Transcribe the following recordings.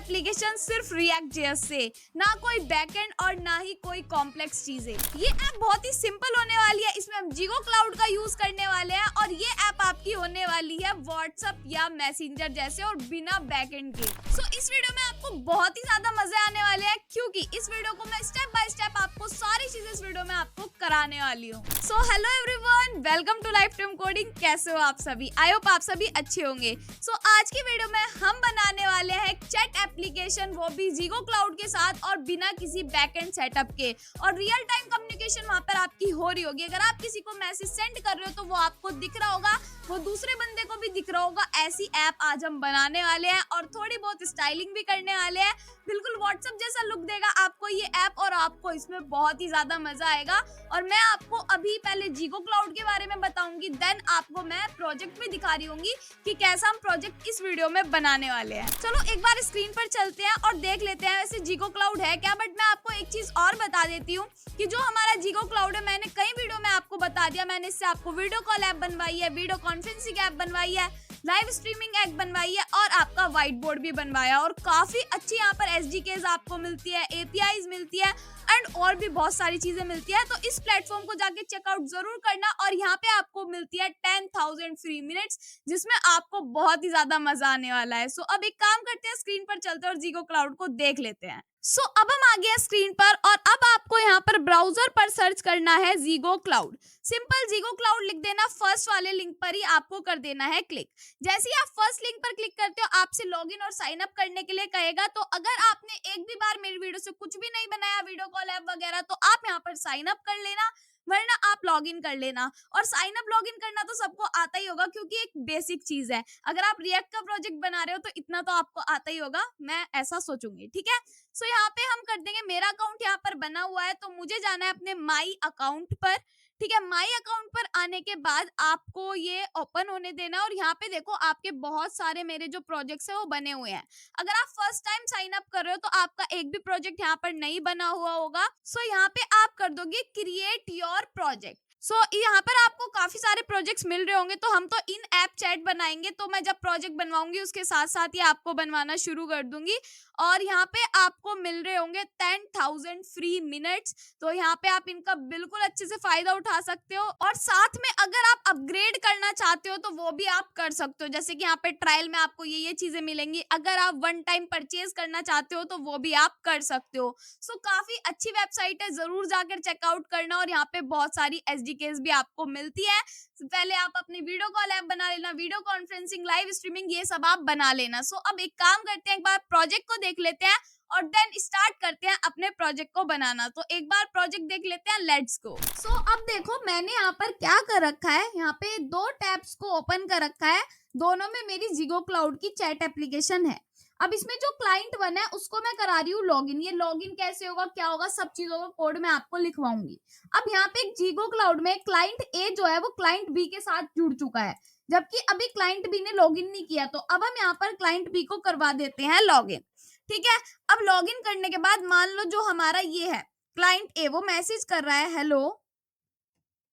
Application सिर्फ react JS से, ना कोई बैकएंड और ना ही कोई कॉम्प्लेक्स चीजें। ये ऐप बहुत ही सिंपल होने वाली है। इसमें हम जीगो क्लाउड का यूज करने वाले हैं और ये ऐप आपकी होने वाली है व्हाट्सएप या मैसेंजर जैसे और बिना बैकएंड के। सो इस वीडियो में आपको बहुत ही ज्यादा मजे आने वाले हैं क्योंकि इस वीडियो को मैं स्टेप बाय स्टेप आपको सारी चीजें इस वीडियो में आपको कराने वाली हूँ। So hello everyone, welcome to life time coding. कैसे हो आप सभी? आई होप आप सभी अच्छे होंगे। सो आज की वीडियो में हम बनाने वाले हैं चैट एप्लीकेशन, वो भी जीगो क्लाउड के साथ और बिना किसी बैकएंड सेटअप के, और रियल टाइम कम्युनिकेशन वहां पर आपकी हो रही होगी। अगर आप किसी को मैसेज सेंड कर रहे हो तो वो आपको दिख रहा होगा, वो दूसरे बंदे को भी दिख रहा होगा। ऐसी ऐप आज हम बनाने वाले हैं और थोड़ी बहुत स्टाइलिंग भी करने वाले हैं। बिल्कुल व्हाट्सएप जैसा लुक देगा आपको ये ऐप और आपको इसमें बहुत ही ज्यादा मजा आएगा। और मैं आपको अभी पहले जीगो क्लाउड के बारे में बताऊंगी, देन आपको मैं प्रोजेक्ट भी दिखा रही होंगी कि कैसा हम प्रोजेक्ट इस वीडियो में बनाने वाले हैं। चलो एक बार स्क्रीन पर चलते हैं और देख लेते हैं वैसे जीगो क्लाउड है क्या। बट मैं आपको एक चीज और बता देती हूँ कि जो हमारा जीगो क्लाउड है, मैंने कई वीडियो में आपको बता दिया। मैंने इससे आपको वीडियो कॉल ऐप बनवाई है, वीडियो कॉन्फ्रेंसिंग ऐप बनवाई है, लाइव स्ट्रीमिंग ऐप बनवाई है और आपका व्हाइट बोर्ड भी बनवाया। और काफी अच्छी यहाँ पर एसडीकेज आपको मिलती है, एपीआईज मिलती है एंड और भी बहुत सारी चीजें मिलती है। तो इस प्लेटफॉर्म को जाके चेकआउट जरूर करना। और यहाँ पे आपको मिलती है 10,000 फ्री मिनट्स, जिसमें आपको बहुत ही ज्यादा मजा आने वाला है। सो अब एक काम करते हैं, स्क्रीन पर चलते हैं और जीगो क्लाउड को देख लेते हैं। सो अब हम आ गए हैं स्क्रीन पर और अब आपको यहाँ पर ब्राउजर पर सर्च करना है जीगो क्लाउड। सिंपल जीगो क्लाउड लिख देना, फर्स्ट वाले लिंक पर ही आपको कर देना है क्लिक। जैसे ही आप फर्स्ट लिंक पर क्लिक करते हो, आपसे लॉगिन और साइन अप करने के लिए कहेगा। तो अगर आपने एक भी बार मेरी वीडियो से कुछ भी नहीं बनाया, वीडियो कॉल ऐप वगैरह, तो आप यहाँ पर साइन अप कर लेना, वरना आप लॉगिन कर लेना। और साइन अप लॉगिन करना तो सबको आता ही होगा क्योंकि एक बेसिक चीज है। अगर आप रिएक्ट का प्रोजेक्ट बना रहे हो तो इतना तो आपको आता ही होगा, मैं ऐसा सोचूंगी। ठीक है, सो यहाँ पे हम कर देंगे, मेरा अकाउंट यहाँ पर बना हुआ है तो मुझे जाना है अपने माई अकाउंट पर। ठीक है, माई अकाउंट पर आने के बाद आपको ये ओपन होने देना है और यहाँ पे देखो आपके बहुत सारे मेरे जो प्रोजेक्ट्स है वो बने हुए हैं। अगर आप फर्स्ट टाइम साइन अप कर रहे हो तो आपका एक भी प्रोजेक्ट यहाँ पर नहीं बना हुआ होगा। सो यहाँ पे आप कर दोगे क्रिएट योर प्रोजेक्ट। सो यहाँ पर आपको काफी सारे प्रोजेक्ट्स मिल रहे होंगे। तो हम तो इन ऐप चैट बनाएंगे, तो मैं जब प्रोजेक्ट बनवाऊंगी उसके साथ साथ ही आपको बनवाना शुरू कर दूंगी। और यहाँ पे आपको मिल रहे होंगे 10,000 फ्री मिनट्स। तो यहाँ पे आप इनका बिल्कुल अच्छे से फायदा उठा सकते हो। और साथ में अगर आप अपग्रेड करना चाहते हो तो वो भी आप कर सकते हो। जैसे कि यहाँ पे ट्रायल में आपको ये चीजें मिलेंगी। अगर आप वन टाइम परचेज करना चाहते हो तो वो भी आप कर सकते हो। सो काफी अच्छी वेबसाइट है, जरूर जाकर चेकआउट करना। और यहाँ पे बहुत सारी एसडीकेज भी आपको मिलती है। पहले आप अपनी वीडियो कॉल ऐप बना लेना, वीडियो कॉन्फ्रेंसिंग, लाइव स्ट्रीमिंग, ये सब आप बना लेना। सो अब एक काम करते हैं, एक बार प्रोजेक्ट को देख लेते हैं और देन स्टार्ट करते हैं अपने प्रोजेक्ट को बनाना। तो एक बार प्रोजेक्ट देख लेते हैं, लेट्स गो। सो अब देखो मैंने यहाँ पर क्या कर रखा है, यहाँ पे दो टैब्स को ओपन कर रखा है। दोनों में मेरी जीगो क्लाउड की चैट एप्लीकेशन है। अब इसमें जो क्लाइंट वन है उसको मैं करा रही हूँ लॉगिन। ये लॉगिन कैसे होगा, क्या होगा, सब चीजों का कोड मैं आपको लिखवाऊंगी। अब यहाँ पे एक जीगो क्लाउड में क्लाइंट ए जो है वो क्लाइंट बी के साथ जुड़ चुका है, जबकि अभी क्लाइंट बी ने लॉगिन नहीं किया। तो अब हम यहाँ पर क्लाइंट बी को करवा देते हैं लॉगिन। ठीक है, अब लॉगिन करने के बाद मान लो जो हमारा ये है क्लाइंट ए, वो मैसेज कर रहा है हेलो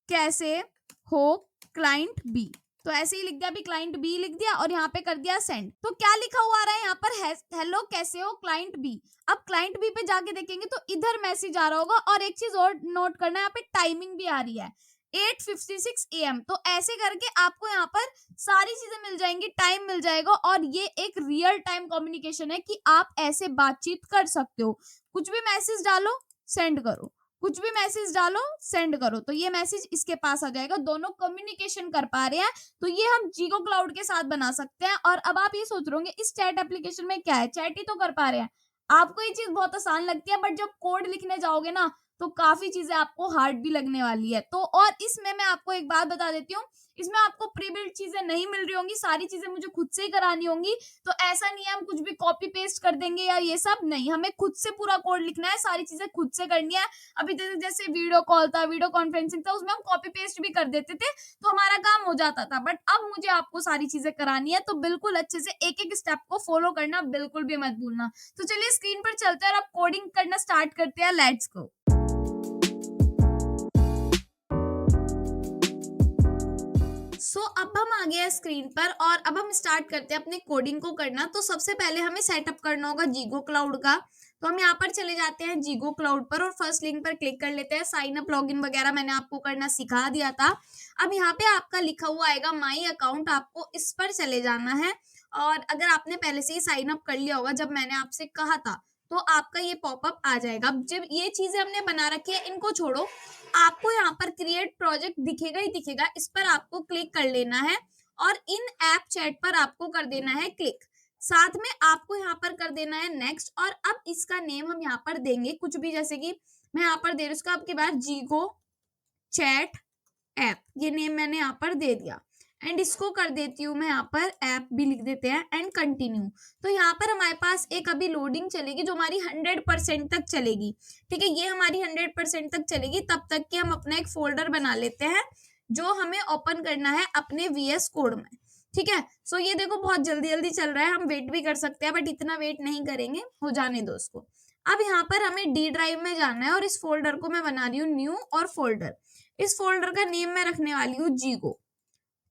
कैसे हो क्लाइंट बी। तो ऐसे ही लिख दिया, अभी क्लाइंट बी लिख दिया और यहाँ पे कर दिया सेंड। तो क्या लिखा हुआ आ रहा है यहाँ पर, हेलो कैसे हो क्लाइंट बी। अब क्लाइंट बी पे जाके देखेंगे तो इधर मैसेज आ रहा होगा। और एक चीज और नोट करना है, यहाँ पे टाइमिंग भी आ रही है 8:56 AM। तो ऐसे करके आपको यहाँ पर सारी चीजें मिल जाएंगी, टाइम मिल जाएगा। और ये एक रियल टाइम कम्युनिकेशन है कि आप ऐसे बातचीत कर सकते हो। कुछ भी मैसेज डालो सेंड करो, कुछ भी मैसेज डालो सेंड करो, तो ये मैसेज इसके पास आ जाएगा। दोनों कम्युनिकेशन कर पा रहे हैं। तो ये हम जीगो क्लाउड के साथ बना सकते हैं। और अब आप ये सोच रहे होंगे इस चैट एप्लीकेशन में क्या है, चैट ही तो कर पा रहे हैं। आपको ये चीज बहुत आसान लगती है, बट जब कोड लिखने जाओगे ना तो काफी चीजें आपको हार्ड भी लगने वाली है। तो और इसमें मैं आपको एक बात बता देती हूँ, इसमें आपको प्री बिल्ड चीजें नहीं मिल रही होंगी, सारी चीजें मुझे खुद से ही करानी होंगी। तो ऐसा नहीं है हम कुछ भी कॉपी पेस्ट कर देंगे या ये सब नहीं, हमें खुद से पूरा कोड लिखना है, सारी चीजें खुद से करनी है। अभी जैसे वीडियो कॉल था, वीडियो कॉन्फ्रेंसिंग था, उसमें हम कॉपी पेस्ट भी कर देते थे तो हमारा काम हो जाता था। बट अब मुझे आपको सारी चीजें करानी है, तो बिल्कुल अच्छे से एक एक स्टेप को फॉलो करना बिल्कुल भी मत भूलना। तो चलिए स्क्रीन पर चलते हैं और अब कोडिंग करना स्टार्ट करते हैं, लेट्स गो। सो अब हम आ गए हैं स्क्रीन पर और अब हम स्टार्ट करते हैं अपने कोडिंग को करना। तो सबसे पहले हमें सेटअप करना होगा जीगो क्लाउड का। तो हम यहाँ पर चले जाते हैं जीगो क्लाउड पर और फर्स्ट लिंक पर क्लिक कर लेते हैं। साइन अप लॉगिन वगैरह मैंने आपको करना सिखा दिया था। अब यहाँ पे आपका लिखा हुआ आएगा माई अकाउंट, आपको इस पर चले जाना है। और अगर आपने पहले से ही साइन अप कर लिया होगा जब मैंने आपसे कहा था, तो आपका ये पॉपअप आ जाएगा। अब जब ये चीजें हमने बना रखी है इनको छोड़ो, आपको यहाँ पर क्रिएट प्रोजेक्ट दिखेगा ही दिखेगा, इस पर आपको क्लिक कर लेना है और इन ऐप चैट पर आपको कर देना है क्लिक। साथ में आपको यहाँ पर कर देना है नेक्स्ट। और अब इसका नेम हम यहाँ पर देंगे कुछ भी, जैसे कि मैं यहाँ पर दे रही हूँ इसका आपके बाद जीगो चैट ऐप, ये नेम मैंने यहाँ पर दे दिया। एंड इसको कर देती हूँ मैं यहाँ पर ऐप भी लिख देते हैं एंड कंटिन्यू। तो यहाँ पर हमारे पास एक अभी लोडिंग चलेगी जो हमारी 100% तक चलेगी। ठीक है, ये हमारी 100% तक चलेगी। तब तक कि हम अपना एक फोल्डर बना लेते हैं जो हमें ओपन करना है अपने VS कोड में। ठीक है, सो ये देखो बहुत जल्दी जल्दी चल रहा है, हम वेट भी कर सकते हैं बट इतना वेट नहीं करेंगे, हो जाने दो उसको। अब यहाँ पर हमें डी ड्राइव में जाना है और इस फोल्डर को मैं बना रही हूँ न्यू और फोल्डर। इस फोल्डर का नेम मैं रखने वाली हूँ जीगो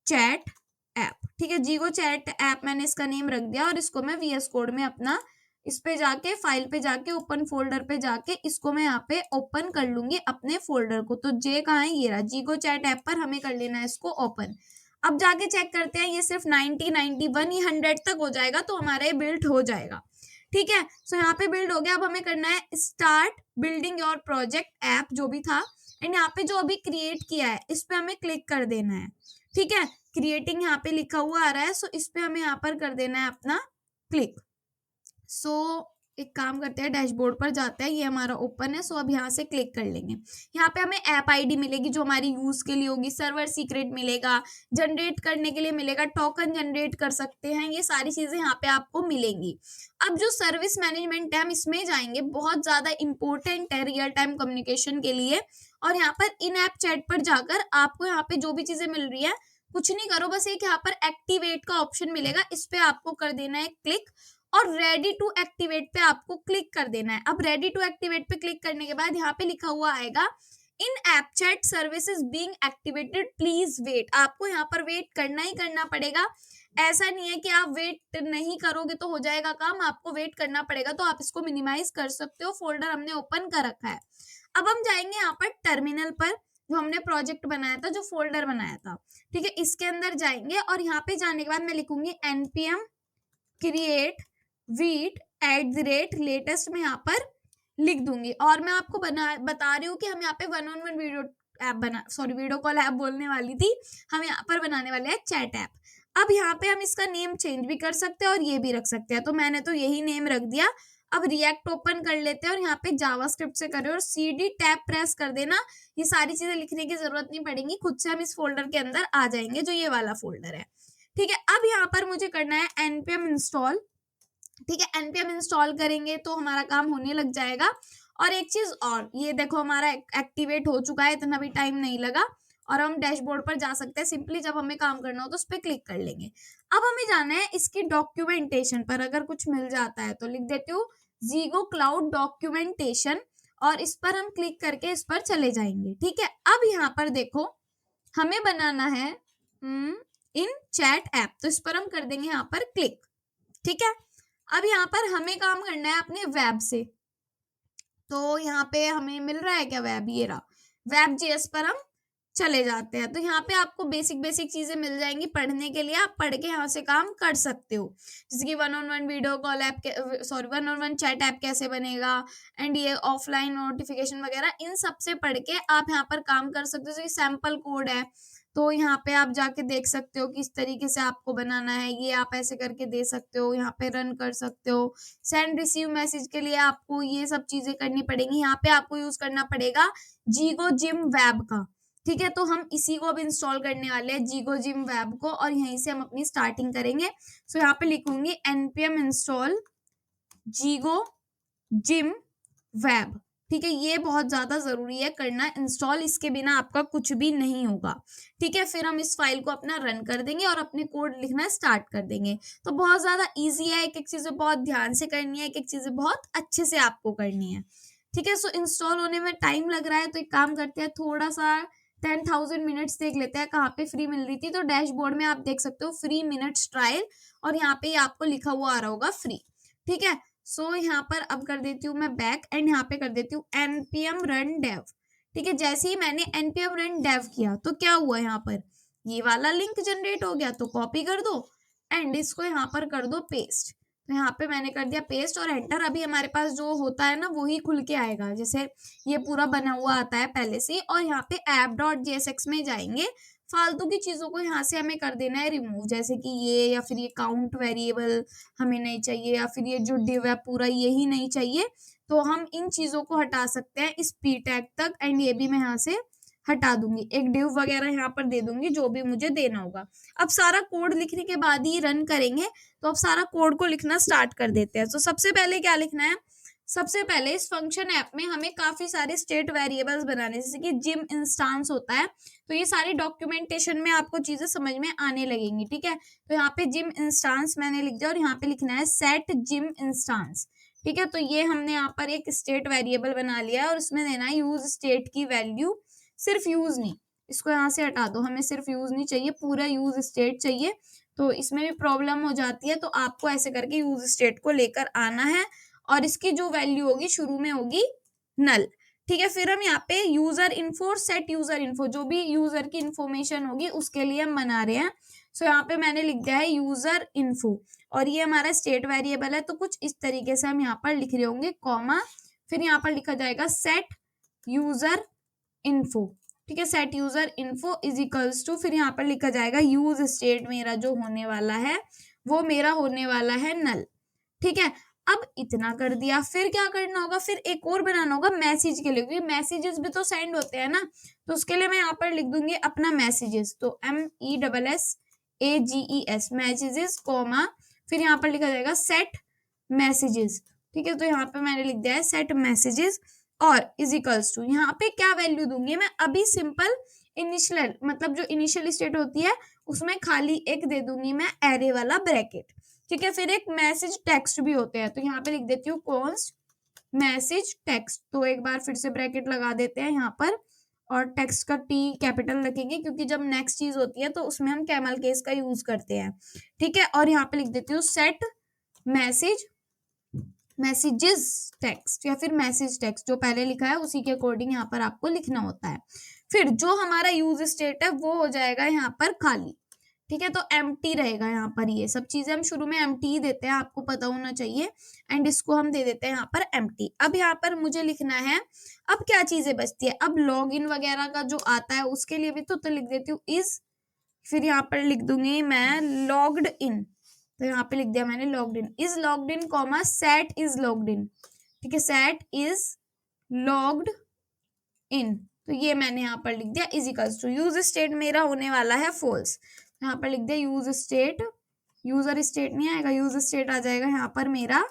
चैट ऐप। ठीक है, जीगो चैट ऐप मैंने इसका नेम रख दिया और इसको मैं VS कोड में अपना इस पे जाके फाइल पे जाके ओपन फोल्डर पे जाके इसको मैं यहाँ पे ओपन कर लूंगी अपने फोल्डर को। तो जे कहाँ है, ये रहा जीगो चैट ऐप पर हमें कर लेना है इसको ओपन। अब जाके चेक करते हैं, ये सिर्फ 90, 91, ये 100 तक हो जाएगा तो हमारा ये बिल्ड हो जाएगा। ठीक है, सो यहाँ पे बिल्ड हो गया। अब हमें करना है start building your project app जो भी था, एंड यहाँ पे जो अभी क्रिएट किया है इस पे हमें क्लिक कर देना है। ठीक है, क्रिएटिंग यहाँ पे लिखा हुआ आ रहा है, सो इस पे हमें यहाँ पर कर देना है अपना क्लिक। सो एक काम करते हैं, डैशबोर्ड पर जाते हैं, ये हमारा ओपन है। सो अब यहाँ से क्लिक कर लेंगे। यहाँ पे हमें ऐप आईडी मिलेगी जो हमारी यूज के लिए होगी, सर्वर सीक्रेट मिलेगा, जनरेट करने के लिए मिलेगा, टोकन जनरेट कर सकते हैं, ये सारी चीजें यहाँ पे आपको मिलेंगी। अब जो सर्विस मैनेजमेंट है हम इसमें जाएंगे, बहुत ज्यादा इंपॉर्टेंट है रियल टाइम कम्युनिकेशन के लिए। और यहाँ पर इन ऐप चैट पर जाकर आपको यहाँ पे जो भी चीजें मिल रही है कुछ नहीं करो, बस एक यहाँ पर एक्टिवेट का ऑप्शन मिलेगा, इस पे आपको कर देना है क्लिक और रेडी टू एक्टिवेट पे आपको क्लिक कर देना है। अब रेडी टू एक्टिवेट पे क्लिक करने के बाद यहाँ पे लिखा हुआ आएगा in app chat services being activated please wait. आपको यहाँ पर वेट करना ही करना पड़ेगा, ऐसा नहीं है कि आप वेट नहीं करोगे तो हो जाएगा काम, आपको वेट करना पड़ेगा। तो आप इसको मिनिमाइज कर सकते हो, फोल्डर हमने ओपन कर रखा है। अब हम जाएंगे यहाँ पर टर्मिनल पर, जो हमने प्रोजेक्ट बनाया था, जो फोल्डर बनाया था। ठीक है, इसके अंदर जाएंगे और यहाँ पे जाने के बाद मैं लिखूंगी npm create वीट @latest में यहाँ पर लिख दूंगी। और मैं आपको बता रही हूँ कि हम यहाँ पे 1-on-1 video app video call app बोलने वाली थी, हम यहाँ पर बनाने वाले हैं चैट ऐप। अब यहाँ पे हम इसका नेम चेंज भी कर सकते हैं और ये भी रख सकते हैं, तो मैंने तो यही नेम रख दिया। अब रिएक्ट ओपन कर लेते हैं और यहाँ पे जावास्क्रिप्ट से करें और CD टैब प्रेस कर देना। ये सारी चीजें लिखने की जरूरत नहीं पड़ेगी, खुद से हम इस फोल्डर के अंदर आ जाएंगे जो ये वाला फोल्डर है। ठीक है, अब यहाँ पर मुझे करना है npm इंस्टॉल। ठीक है, npm इंस्टॉल करेंगे तो हमारा काम होने लग जाएगा। और एक चीज और, ये देखो हमारा एक्टिवेट हो चुका है, इतना भी टाइम नहीं लगा और हम डैशबोर्ड पर जा सकते हैं। सिंपली जब हमें काम करना हो तो उस पर क्लिक कर लेंगे। अब हमें जाना है इसकी डॉक्यूमेंटेशन पर, अगर कुछ मिल जाता है तो लिख देती हूँ जीगो क्लाउड डॉक्यूमेंटेशन और इस पर हम क्लिक करके इस पर चले जाएंगे। ठीक है, अब यहाँ पर देखो हमें बनाना है इन चैट ऐप, तो इस पर हम कर देंगे यहाँ पर क्लिक। ठीक है, अब यहाँ पर हमें काम करना है अपने वेब से, तो यहाँ पे हमें मिल रहा है क्या वेब, ये रहा Web.js पर हम चले जाते हैं। तो यहाँ पे आपको बेसिक चीजें मिल जाएंगी पढ़ने के लिए, आप पढ़ के यहाँ से काम कर सकते हो, जैसे कि 1-on-1 video call app 1-on-1 chat app कैसे बनेगा, एंड ये ऑफलाइन नोटिफिकेशन वगैरह, इन सब से पढ़ के आप यहाँ पर काम कर सकते हो। ये सैम्पल कोड है, तो यहाँ पे आप जाके देख सकते हो किस तरीके से आपको बनाना है, ये आप ऐसे करके दे सकते हो, यहाँ पे रन कर सकते हो। सेंड रिसीव मैसेज के लिए आपको ये सब चीजें करनी पड़ेंगी। यहाँ पे आपको यूज करना पड़ेगा जीगो जिम वेब का। ठीक है, तो हम इसी को अब इंस्टॉल करने वाले हैं, जीगो जिम वेब को, और यहीं से हम अपनी स्टार्टिंग करेंगे। सो यहाँ पे लिखूंगी npm इंस्टॉल जीगो जिम वेब। ठीक है, ये बहुत ज्यादा जरूरी है करना इंस्टॉल, इसके बिना आपका कुछ भी नहीं होगा। ठीक है, फिर हम इस फाइल को अपना रन कर देंगे और अपने कोड लिखना स्टार्ट कर देंगे। तो बहुत ज्यादा इजी है, एक एक चीजें बहुत ध्यान से करनी है, एक एक चीजें बहुत अच्छे से आपको करनी है। ठीक है, सो इंस्टॉल होने में टाइम लग रहा है, तो एक काम करते हैं, थोड़ा सा 10,000 मिनट्स देख लेते हैं कहाँ पे फ्री मिल रही थी। तो डैशबोर्ड में आप देख सकते हो फ्री मिनट्स ट्रायल, और यहाँ पे आपको लिखा हुआ आ रहा होगा फ्री। ठीक है, सो यहाँ पर अब कर देती हूँ मैं बैक एंड यहाँ पे कर देती हूँ npm run dev। ठीक है, जैसे ही मैंने npm run dev किया तो क्या हुआ, यहाँ पर ये वाला लिंक जनरेट हो गया। तो कॉपी कर दो एंड इसको यहाँ पर कर दो पेस्ट। तो यहाँ पे मैंने कर दिया पेस्ट और एंटर। अभी हमारे पास जो होता है ना वही खुल के आएगा, जैसे ये पूरा बना हुआ आता है पहले से। और यहाँ पे app.jsx में जाएंगे, फालतू की चीजों को यहाँ से हमें कर देना है रिमूव, जैसे कि ये, या फिर ये काउंट वेरिएबल हमें नहीं चाहिए, या फिर ये जो डिव है पूरा यही नहीं चाहिए। तो हम इन चीजों को हटा सकते हैं इस p टैग तक, एंड ये भी मैं यहाँ से हटा दूंगी। एक डिव वगैरह यहाँ पर दे दूंगी जो भी मुझे देना होगा। अब सारा कोड लिखने के बाद ही रन करेंगे, तो अब सारा कोड को लिखना स्टार्ट कर देते हैं। तो सबसे पहले क्या लिखना है, सबसे पहले इस फंक्शन ऐप में हमें काफी सारे स्टेट वेरिएबल्स बनाने, जैसे कि जिम इंस्टांस होता है। तो ये सारी डॉक्यूमेंटेशन में आपको चीजें समझ में आने लगेंगी। ठीक है, तो यहाँ पे जिम इंस्टांस मैंने लिख दिया और यहाँ पे लिखना है सेट जिम इंस्टांस। ठीक है, तो ये हमने यहाँ पर एक स्टेट वेरिएबल बना लिया है और उसमें देना है यूज स्टेट की वैल्यू। सिर्फ यूज नहीं, इसको यहाँ से हटा दो, हमें सिर्फ यूज नहीं चाहिए, पूरा यूज स्टेट चाहिए। तो इसमें भी प्रॉब्लम हो जाती है, तो आपको ऐसे करके यूज स्टेट को लेकर आना है और इसकी जो वैल्यू होगी शुरू में होगी नल। ठीक है, फिर हम यहाँ पे यूजर इन्फो और सेट यूजर इन्फो, जो भी यूजर की इंफॉर्मेशन होगी उसके लिए हम बना रहे हैं। सो यहाँ पे मैंने लिख दिया है यूजर इन्फो और ये हमारा स्टेट वेरिएबल है। तो कुछ इस तरीके से हम यहाँ पर लिख रहे होंगे, कॉमा, फिर यहाँ पर लिखा जाएगा सेट यूजर इन्फो। ठीक है, set user info is equals to, फिर यहाँ पर लिखा जाएगा यूज स्टेट मेरा जो होने वाला है वो मेरा होने वाला है नल। ठीक है, अब इतना कर दिया, फिर क्या करना होगा, फिर एक और बनाना होगा मैसेज के लिए, क्योंकि मैसेजेस भी तो सेंड होते हैं ना। तो उसके लिए मैं यहाँ पर लिख दूंगी अपना मैसेजेस, तो MESSAGES मैसेजेस, कॉमा, फिर यहाँ पर लिखा जाएगा सेट मैसेजेस। ठीक है, तो यहाँ पे मैंने लिख दिया है सेट मैसेजेस और इज इक्वल्स टू, यहाँ पे क्या वैल्यू दूंगी मैं, अभी सिंपल इनिशियल, मतलब जो इनिशियल स्टेट होती है उसमें खाली एक दे दूंगी मैं एरे वाला ब्रैकेट। ठीक है, फिर एक मैसेज टेक्स्ट भी होते हैं, तो यहाँ पे लिख देती हूँ कॉन्स्ट मैसेज टेक्स्ट। तो एक बार फिर से ब्रैकेट लगा देते हैं यहाँ पर और टेक्स्ट का T कैपिटल रखेंगे, क्योंकि जब नेक्स्ट चीज होती है तो उसमें हम कैमल केस का यूज करते हैं। ठीक है, और यहाँ पे लिख देती हूँ सेट मैसेज मैसेजेस टेक्स्ट, या फिर मैसेज टेक्स्ट, जो पहले लिखा है उसी के अकॉर्डिंग यहाँ पर आपको लिखना होता है। फिर जो हमारा यूज स्टेट है वो हो जाएगा यहाँ पर खाली। ठीक है, तो एम्प्टी रहेगा यहाँ पर। ये सब चीजें हम शुरू में एम्प्टी ही देते हैं, आपको पता होना चाहिए। एंड इसको हम दे देते हैं यहाँ पर एम्प्टी। अब यहाँ पर मुझे लिखना है, अब क्या चीजें बचती है, अब लॉग इन वगैरह का जो आता है उसके लिए भी तो लिख देती हूँ इज, फिर यहाँ पर लिख दूंगी मैं लॉग्ड इन। तो यहाँ पे लिख दिया मैंने logged in, is logged in, comma, set is logged in. ठीक है, सेट इज लॉग्ड इन, तो ये मैंने यहाँ पर लिख दिया is equals to, use state मेरा होने वाला है फॉल्स। यहाँ पर लिख दिया यूज स्टेट, यूजर स्टेट नहीं आएगा, यूज स्टेट आ जाएगा यहाँ पर मेरा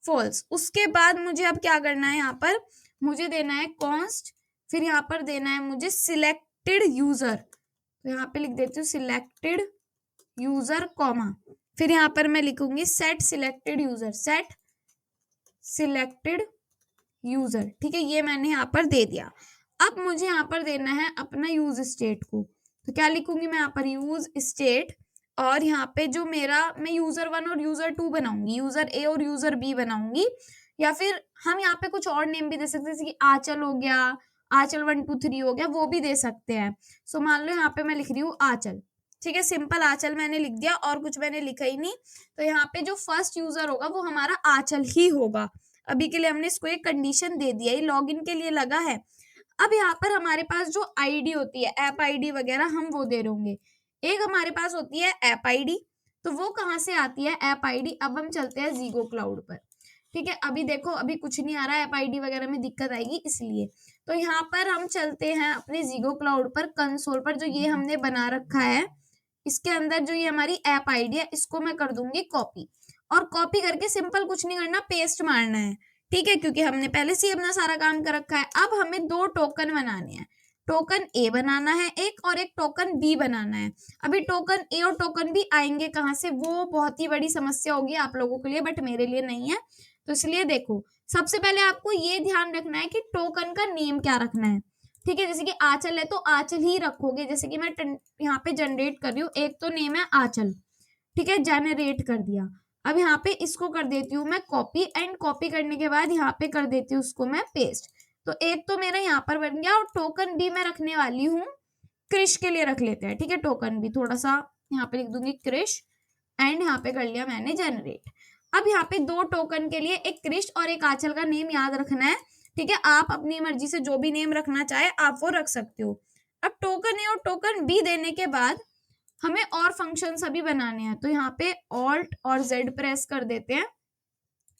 फॉल्स। उसके बाद मुझे अब क्या करना है, यहाँ पर मुझे देना है कॉन्स्ट, फिर यहाँ पर देना है मुझे सिलेक्टेड यूजर। तो यहाँ पे लिख देती हूँ सिलेक्टेड यूजर, कॉमा, फिर यहाँ पर मैं लिखूंगी set selected user, set selected user. ठीक है, ये मैंने यहाँ पर दे दिया। अब मुझे यहाँ पर देना है अपना यूज स्टेट को, तो क्या लिखूंगी मैं यहाँ पर यूज स्टेट, और यहाँ पे जो मेरा, मैं यूजर 1 और यूजर 2 बनाऊंगी, यूजर A और यूजर B बनाऊंगी, या फिर हम यहाँ पे कुछ और नेम भी दे सकते हैं, जैसे कि आंचल हो गया, आंचल 1 2 3 हो गया, वो भी दे सकते हैं। सो मान लो यहाँ पे मैं लिख रही हूँ आंचल। ठीक है, सिंपल आंचल मैंने लिख दिया और कुछ मैंने लिखा ही नहीं। तो यहाँ पे जो फर्स्ट यूजर होगा वो हमारा आंचल ही होगा। अभी के लिए हमने इसको एक कंडीशन दे दिया, ये लॉगिन के लिए लगा है। अब यहाँ पर हमारे पास जो आईडी होती है, ऐप आईडी वगैरह, हम वो दे होंगे। एक हमारे पास होती है ऐप आईडी, तो वो कहाँ से आती है ऐप आईडी, अब हम चलते हैं जीगो क्लाउड पर। ठीक है, अभी देखो अभी कुछ नहीं आ रहा है, ऐप आईडी वगैरह में दिक्कत आएगी इसलिए। तो यहाँ पर हम चलते हैं अपने जीगो क्लाउड पर, कंसोल पर, जो ये हमने बना रखा है इसके अंदर जो ये हमारी ऐप आईडी है इसको मैं कर दूंगी कॉपी, और कॉपी करके सिंपल कुछ नहीं करना, पेस्ट मारना है। ठीक है, क्योंकि हमने पहले से ही अपना सारा काम कर रखा है। अब हमें 2 टोकन बनाने हैं, टोकन A बनाना है एक, और एक टोकन B बनाना है। अभी टोकन A और टोकन B आएंगे कहाँ से, वो बहुत ही बड़ी समस्या होगी आप लोगों के लिए, बट मेरे लिए नहीं है। तो इसलिए देखो, सबसे पहले आपको ये ध्यान रखना है कि टोकन का नेम क्या रखना है। ठीक है, जैसे कि आंचल है तो आंचल ही रखोगे, जैसे कि मैं यहाँ पे जनरेट कर रही हूँ, एक तो नेम है आंचल, ठीक है, जनरेट कर दिया। अब यहाँ पे इसको कर देती हूँ मैं कॉपी, एंड कॉपी करने के बाद यहाँ पे कर देती हूँ उसको मैं पेस्ट। तो एक तो मेरा यहाँ पर बन गया, और टोकन भी मैं रखने वाली हूँ क्रिश के लिए रख लेते हैं, ठीक है, टोकन भी थोड़ा सा यहाँ पे लिख दूंगी क्रिश, एंड यहाँ पे कर लिया मैंने जनरेट। अब यहाँ पे 2 टोकन के लिए एक क्रिश और एक आंचल का नेम याद रखना है, ठीक है, आप अपनी मर्जी से जो भी नेम रखना चाहे आप वो रख सकते हो। अब टोकन ए और टोकन बी देने के बाद हमें और फंक्शन अभी बनाने हैं, तो यहाँ पे ऑल्ट और जेड प्रेस कर देते हैं,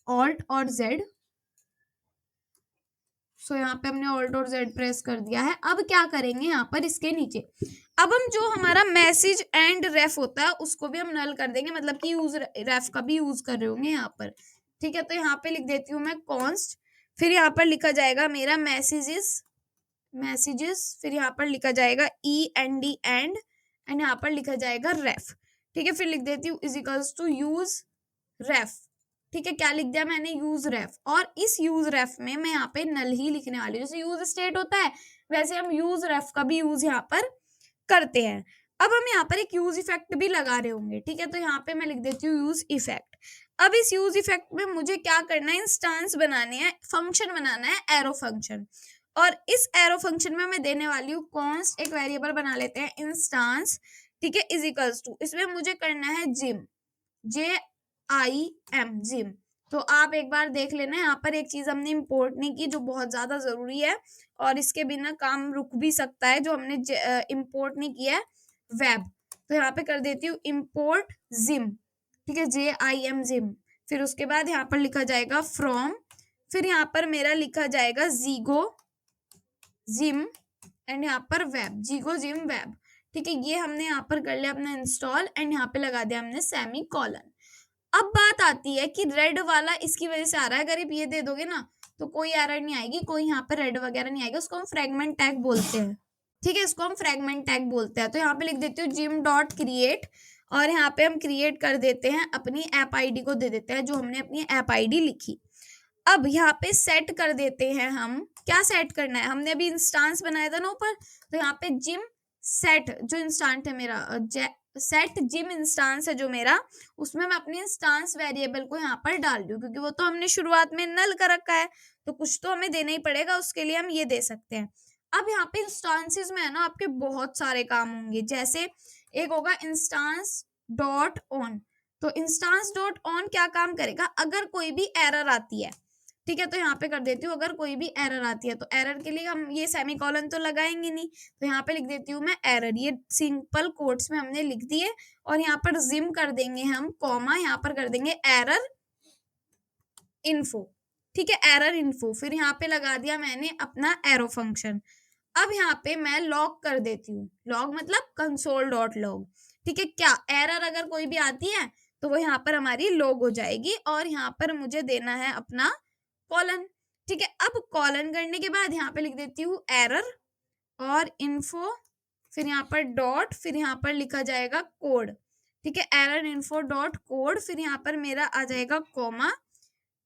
ऑल्ट और जेड। सो यहाँ पे हमने ऑल्ट और जेड प्रेस कर दिया है। अब क्या करेंगे यहाँ पर इसके नीचे, अब हम जो हमारा मैसेज एंड रेफ होता है उसको भी हम नल कर देंगे, मतलब कि यूज रेफ का भी यूज कर रहे होंगे यहाँ पर, ठीक है। तो यहाँ पे लिख देती हूँ मैं कॉन्स्ट, फिर यहाँ पर लिखा जाएगा मेरा मैसेजेस, फिर यहाँ पर लिखा जाएगा END एंड यहाँ पर लिखा जाएगा रेफ, ठीक है। फिर लिख देती हूँ इज इक्वल्स टू यूज रेफ, ठीक है, क्या लिख दिया मैंने, यूज रेफ। और इस यूज रेफ में मैं यहाँ पे नल ही लिखने वाली हूँ, जैसे यूज स्टेट होता है वैसे हम यूज रेफ का भी यूज यहाँ पर करते हैं। अब हम यहाँ पर एक यूज इफेक्ट भी लगा रहे होंगे, ठीक है, तो यहाँ पे मैं लिख देती हूँ यूज इफेक्ट। अब इस यूज इफेक्ट में मुझे क्या करना है, इंस्टांस बनाने हैं, फंक्शन बनाना है एरो फंक्शन, और इस एरो फंक्शन में मैं देने वाली हूँ कॉन्स्ट, एक वेरिएबल बना लेते हैं इंस्टांस, ठीक है, इज इक्वल्स टू, इसमें मुझे करना है जिम, JIM जिम। तो आप एक बार देख लेना, यहाँ पर एक चीज हमने इंपोर्ट नहीं की जो बहुत ज्यादा जरूरी है और इसके बिना काम रुक भी सकता है, जो हमने इंपोर्ट नहीं किया है, वेब। तो यहाँ पे कर देती हूँ इंपोर्ट जिम, ठीक है, JIM जिम। फिर उसके बाद यहाँ पर लिखा जाएगा फ्रॉम, फिर यहाँ पर मेरा लिखा जाएगा जीगो जिम एंड यहाँ पर वेब, जीगो जिम वेब, ठीक है। ये हमने यहाँ पर कर लिया अपना इंस्टॉल, एंड यहाँ पे लगा दिया हमने सेमी कॉलन। अब बात आती है कि रेड वाला इसकी वजह से आ रहा है, अगर ये दे दोगे ना तो कोई एरर नहीं आएगी, कोई यहाँ पे रेड वगैरह नहीं आएगा, उसको हम फ्रेगमेंट टैग बोलते हैं, ठीक है, इसको हम फ्रेगमेंट टैग बोलते हैं। तो यहाँ पे लिख देती हूँ जिम डॉट क्रिएट, और यहाँ पे हम क्रिएट कर देते हैं अपनी ऐप आईडी को दे देते हैं जो हमने अपनी ऐप आईडी लिखी। अब यहाँ पे सेट कर देते हैं, हम क्या सेट करना है, हमने अभी इंस्टांस बनाया था ना ऊपर, तो यहाँ पे जिम सेट जो इंस्टांस है मेरा, सेट जिम इंस्टांस है जो मेरा, उसमें मैं अपनी इंस्टांस वेरिएबल को यहाँ पर डाल दूँ, क्योंकि वो तो हमने शुरुआत में नल कर रखा है, तो कुछ तो हमें देना ही पड़ेगा, उसके लिए हम ये दे सकते हैं। अब यहाँ पे इंस्टांसेस में है ना आपके बहुत सारे काम होंगे, जैसे एक होगा इंस्टांस डॉट ऑन। तो इंस्टांस डॉट ऑन क्या काम करेगा, अगर कोई भी एरर आती है, ठीक है, तो यहाँ पे कर देती हूँ अगर कोई भी एरर आती है, तो एरर के लिए हम ये सेमीकोलन तो लगाएंगे नहीं, तो यहाँ पे लिख देती हूँ मैं एरर, ये सिंपल कोट्स में हमने लिख दिए, और यहाँ पर जिम कर देंगे हम कॉमा, यहाँ पर कर देंगे एरर इन्फो, ठीक है, एरर इन्फो। फिर यहाँ पे लगा दिया मैंने अपना एरो फंक्शन। अब यहाँ पे मैं लॉग कर देती हूँ, लॉग मतलब कंसोल डॉट लॉग, ठीक है, क्या एरर अगर कोई भी आती है तो वो यहाँ पर हमारी लॉग हो जाएगी, और यहाँ पर मुझे देना है अपना कॉलन, ठीक है। अब कॉलन करने के बाद यहाँ पे लिख देती हूँ एरर और इन्फो, फिर यहाँ पर डॉट, फिर यहाँ पर लिखा जाएगा कोड, ठीक है, एरर इन्फो डॉट कोड, फिर यहाँ पर मेरा आ जाएगा कॉमा।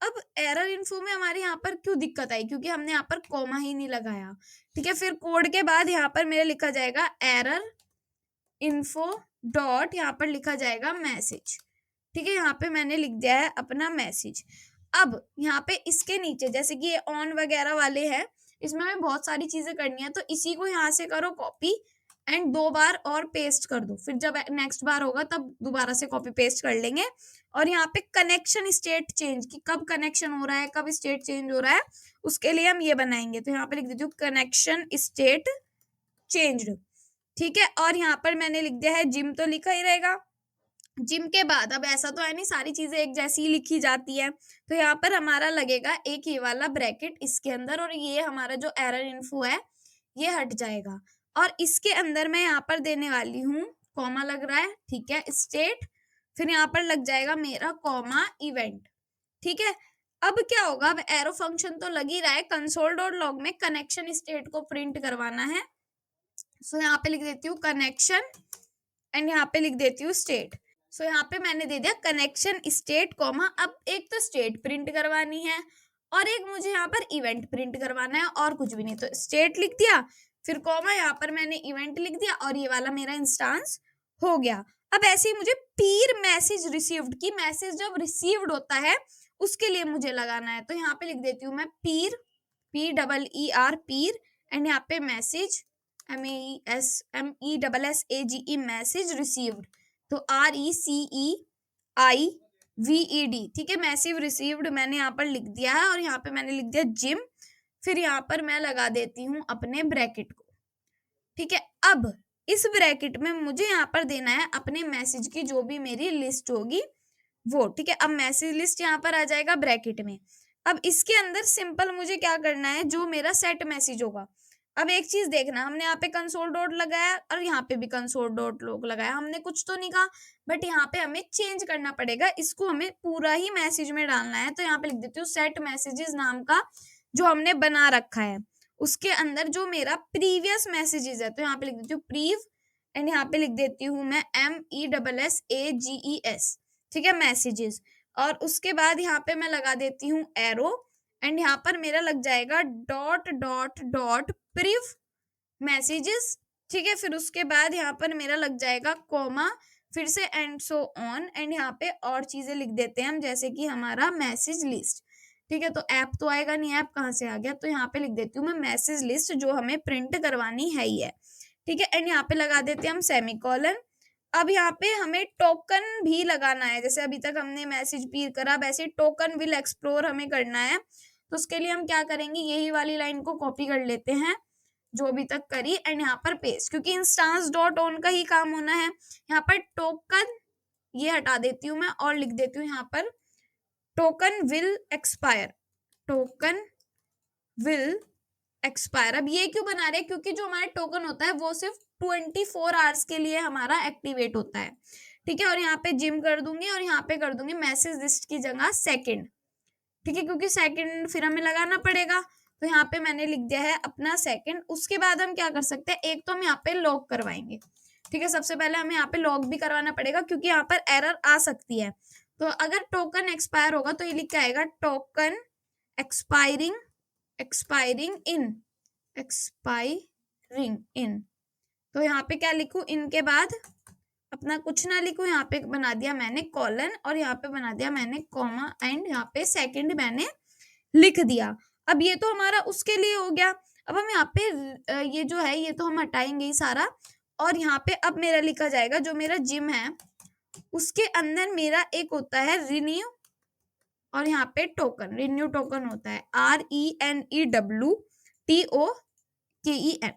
अब एरर इन्फो में हमारे यहाँ पर क्यों दिक्कत आई, क्योंकि हमने यहाँ पर कॉमा ही नहीं लगाया, ठीक है। फिर कोड के बाद यहाँ पर मेरा लिखा जाएगा एरर इन्फो डॉट, यहाँ पर लिखा जाएगा मैसेज, ठीक है, यहाँ पे मैंने लिख दिया है अपना मैसेज। अब यहाँ पे इसके नीचे जैसे कि ये ऑन वगैरह वाले हैं, इसमें हमें बहुत सारी चीजें करनी है, तो इसी को यहाँ से करो कॉपी एंड 2 बार और पेस्ट कर दो, फिर जब नेक्स्ट बार होगा तब दोबारा से कॉपी पेस्ट कर लेंगे। और यहाँ पे कनेक्शन स्टेट चेंज, की कब कनेक्शन हो रहा है, कब स्टेट चेंज हो रहा है, उसके लिए हम ये बनाएंगे। तो यहाँ पे लिख देती हूँ कनेक्शन स्टेट चेंज्ड, ठीक है। और यहाँ पर मैंने लिख दिया है जिम, तो लिखा ही रहेगा। जिम के बाद अब ऐसा तो है नहीं सारी चीजें एक जैसी ही लिखी जाती है, तो यहाँ पर हमारा लगेगा एक ये वाला ब्रैकेट इसके अंदर, और ये हमारा जो एरर इन्फो है ये हट जाएगा, और इसके अंदर मैं यहाँ पर देने वाली हूँ कॉमा लग रहा है, ठीक है, स्टेट, फिर यहाँ पर लग जाएगा मेरा कॉमा इवेंट, ठीक है। अब क्या होगा, अब एरो फंक्शन तो लग ही रहा है, कंसोल डॉट लॉग में कनेक्शन स्टेट को प्रिंट करवाना है, सो यहाँ पे लिख देती हूँ कनेक्शन एंड यहाँ पे लिख देती हूँ स्टेट। सो यहाँ पे मैंने दे दिया कनेक्शन स्टेट कॉमा, अब एक तो स्टेट प्रिंट करवानी है और एक मुझे यहाँ पर इवेंट प्रिंट करवाना है, और कुछ भी नहीं, तो स्टेट लिख दिया, फिर कॉमा, यहाँ पर मैंने इवेंट लिख दिया और ये वाला मेरा इंस्टांस हो गया। अब ऐसे ही मुझे पीर मैसेज रिसीव्ड की मैसेज जब रिसीव्ड होता है उसके लिए मुझे लगाना है, तो यहाँ पे लिख देती हूँ मैं पीर, PEER पीर, एंड यहाँ पे मैसेज MESSAGE मैसेज रिसीव्ड, तो RECEIVED, ठीक है, मैसेज रिसीव्ड मैंने यहाँ पर लिख दिया है और यहाँ पे मैंने लिख दिया जिम, फिर यहाँ पर मैं लगा देती हूँ अपने ब्रैकेट को, ठीक है। अब इस ब्रैकेट में मुझे यहाँ पर देना है अपने मैसेज की जो भी मेरी लिस्ट होगी वो, ठीक है। अब मैसेज लिस्ट यहाँ पर आ जाएगा ब्रैकेट में। अब इसके अंदर सिंपल मुझे क्या करना है, जो मेरा सेट मैसेज होगा। अब एक चीज देखना, हमने यहाँ पे कंसोल डॉट लगाया और यहाँ पे भी कंसोल डॉट लोग लगाया, हमने कुछ तो नहीं कहा, बट यहाँ पे हमें चेंज करना पड़ेगा, इसको हमें पूरा ही मैसेज में डालना है। तो यहाँ पे लिख देती हूँ सेट मैसेजेस नाम का जो हमने बना रखा है, उसके अंदर जो मेरा प्रीवियस मैसेजेस है, तो यहाँ पे लिख देती हूँ प्रीव, एंड यहाँ पे लिख देती हूँ मैं MESSAGES, ठीक है, मैसेजेस। और उसके बाद यहाँ पे मैं लगा देती हूँ एरो, एंड यहाँ पर मेरा लग जाएगा dot dot dot prev messages, ठीक है। फिर उसके बाद यहाँ पर मेरा लग जाएगा कॉमा, फिर से एंड सो ऑन, एंड यहाँ पे और चीजें लिख देते हैं हम, जैसे कि हमारा मैसेज लिस्ट, ठीक है। तो ऐप तो आएगा नहीं, ऐप कहाँ से आ गया, तो यहाँ पे लिख देती हूँ मैं मैसेज लिस्ट जो हमें प्रिंट करवानी है ही है, ठीक है। एंड यहाँ पे लगा देते हैं हम सेमीकोलन। अब यहाँ पे हमें टोकन भी लगाना है, जैसे अभी तक हमने मैसेज पीर करा, वैसे टोकन विल एक्सप्लोर हमें करना है। तो उसके लिए हम क्या करेंगे, यही वाली लाइन को कॉपी कर लेते हैं जो अभी तक करी, एंड यहाँ पर पेस्ट, क्योंकि इंस्टांस डॉट ऑन का ही काम होना है। यहाँ पर टोकन ये हटा देती हूँ मैं और लिख देती हूँ यहाँ पर token will expire, token will expire. अब ये क्यों बना रहे हैं, क्योंकि जो हमारा टोकन होता है वो सिर्फ 24 आवर्स के लिए हमारा एक्टिवेट होता है, ठीक है। और यहाँ पे जिम कर दूंगी और यहाँ पे कर दूंगी मैसेज लिस्ट की जगह सेकंड, ठीक है, क्योंकि सेकंड फिर हमें लगाना पड़ेगा। तो यहाँ पे मैंने लिख दिया है अपना सेकंड। उसके बाद हम क्या कर सकते हैं, एक तो हम यहाँ पे लॉग करवाएंगे, ठीक है। सबसे पहले हमें यहाँ पे लॉग भी करवाना पड़ेगा क्योंकि यहाँ पर एरर आ सकती है। तो अगर टोकन एक्सपायर होगा तो ये लिख के आएगा टोकन एक्सपायरिंग, एक्सपायरिंग इन। तो यहाँ पे क्या लिखूं, इनके बाद अपना कुछ ना लिखूं, यहाँ पे बना दिया मैंने कॉलन और यहाँ पे बना दिया मैंने कॉमा, एंड यहाँ पे सेकंड मैंने लिख दिया। अब ये तो हमारा उसके लिए हो गया। अब हम यहाँ पे ये जो है ये तो हम हटाएंगे ही सारा, और यहाँ पे अब मेरा लिखा जाएगा जो मेरा जिम है उसके अंदर मेरा एक होता है रिन्यू, और यहाँ पे टोकन, रिन्यू टोकन होता है RENEWTOKEN,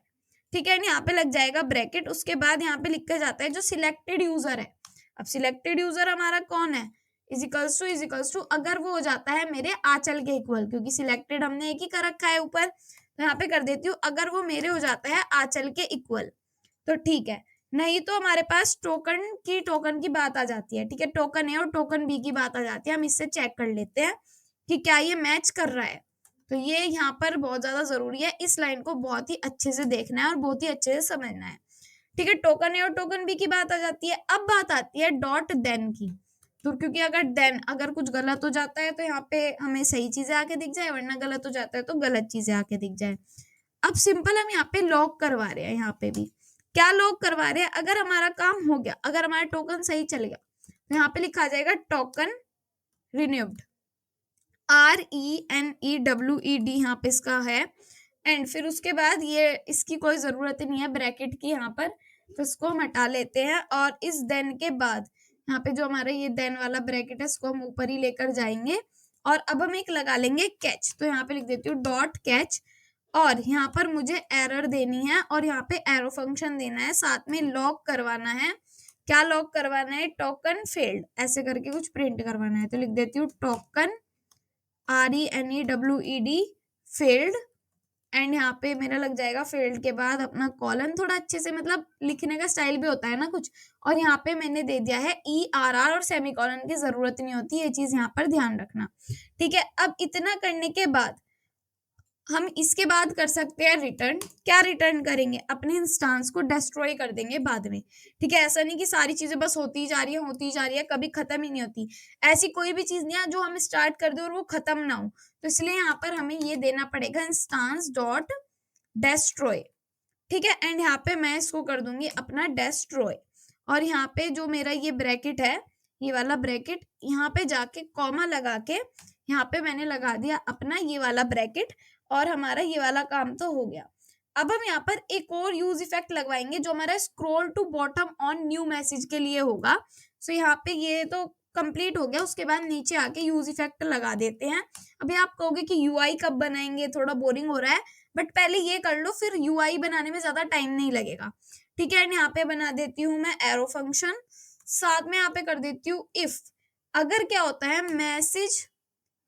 ठीक है। यहाँ पे लग जाएगा ब्रैकेट। उसके बाद यहाँ पे लिखा जाता है जो सिलेक्टेड यूजर है। अब सिलेक्टेड यूजर हमारा कौन है, इजिकल्स टू अगर वो हो जाता है मेरे आंचल के इक्वल, क्योंकि सिलेक्टेड हमने एक ही कर रखा है ऊपर, तो यहाँ पे कर देती हूँ अगर वो मेरे हो जाता है आंचल के इक्वल तो ठीक है, नहीं तो हमारे पास टोकन की बात आ जाती है, ठीक है। टोकन ए और टोकन बी की बात आ जाती है, हम इससे चेक कर लेते हैं कि क्या ये मैच कर रहा है। तो ये यहाँ पर बहुत ज्यादा जरूरी है, इस लाइन को बहुत ही अच्छे से देखना है और बहुत ही अच्छे से समझना है, ठीक है। टोकन ए और टोकन बी की बात आ जाती है। अब बात आती है डॉट देन की, तो क्योंकि अगर कुछ गलत हो जाता है तो यहाँ पे हमें सही चीजें आके दिख जाए, वरना गलत हो जाता है तो गलत चीजें आके दिख जाए। अब सिंपल हम यहाँ पे लॉग करवा रहे हैं, यहाँ पे भी क्या लॉग करवा रहे हैं, अगर हमारा काम हो गया, अगर हमारा टोकन सही चल गया तो यहाँ पे लिखा जाएगा टोकन रिन्यूड, RENEWED यहाँ पे इसका है, एंड फिर उसके बाद ये इसकी कोई जरूरत नहीं है ब्रैकेट की यहाँ पर, तो इसको हम हटा लेते हैं। और इस देन के बाद यहाँ पे जो हमारा ये देन वाला ब्रैकेट है इसको हम ऊपर ही लेकर जाएंगे, और अब हम एक लगा लेंगे कैच। तो यहाँ पे लिख देती हूँ डॉट कैच, और यहाँ पर मुझे एरर देनी है और यहाँ पे एरो फंक्शन देना है, साथ में लॉग करवाना है। क्या लॉग करवाना है, टोकन फेल्ड ऐसे करके कुछ प्रिंट करवाना है। तो लिख देती हूँ टोकन RENEWED फेल्ड, एंड यहाँ पे मेरा लग जाएगा फेल्ड के बाद अपना कॉलन, थोड़ा अच्छे से मतलब लिखने का स्टाइल भी होता है ना कुछ, और यहाँ पे मैंने दे दिया है ERR, और सेमीकोलन की जरूरत नहीं होती, ये चीज यहाँ पर ध्यान रखना, ठीक है। अब इतना करने के बाद हम इसके बाद कर सकते हैं रिटर्न। क्या रिटर्न करेंगे, अपने इंस्टांस को डिस्ट्रॉय कर देंगे बाद में, ठीक है। ऐसा नहीं कि सारी चीजें बस होती जा रही है कभी खत्म ही नहीं होती, ऐसी कोई भी चीज नहीं है जो हम स्टार्ट कर दे और वो खत्म ना हो। तो इसलिए यहाँ पर हमें ये देना पड़ेगा इंस्टांस डॉट डिस्ट्रॉय, ठीक है। एंड यहाँ पे मैं इसको कर दूंगी अपना डेस्ट्रॉय, और यहाँ पे जो मेरा ये ब्रैकेट है, ये वाला ब्रैकेट, यहाँ पे जाके कॉमा लगा के यहाँ पे मैंने लगा दिया अपना ये वाला ब्रैकेट, और हमारा ये वाला काम तो हो गया। अब हम यहाँ पर एक और यूज इफेक्ट लगवाएंगे जो हमारा scroll to bottom on new message के लिए होगा। सो यहाँ पे ये तो कंप्लीट हो गया, उसके बाद नीचे आके यूज इफेक्ट लगा देते हैं। अभी आप कहोगे कि यूआई कब बनाएंगे, थोड़ा बोरिंग हो रहा है, बट पहले ये कर लो, फिर यूआई बनाने में ज्यादा टाइम नहीं लगेगा। ठीक है। एंड यहाँ पे बना देती हूँ मैं एरो फंक्शन, साथ में यहाँ पे कर देती हूँ इफ, अगर क्या होता है message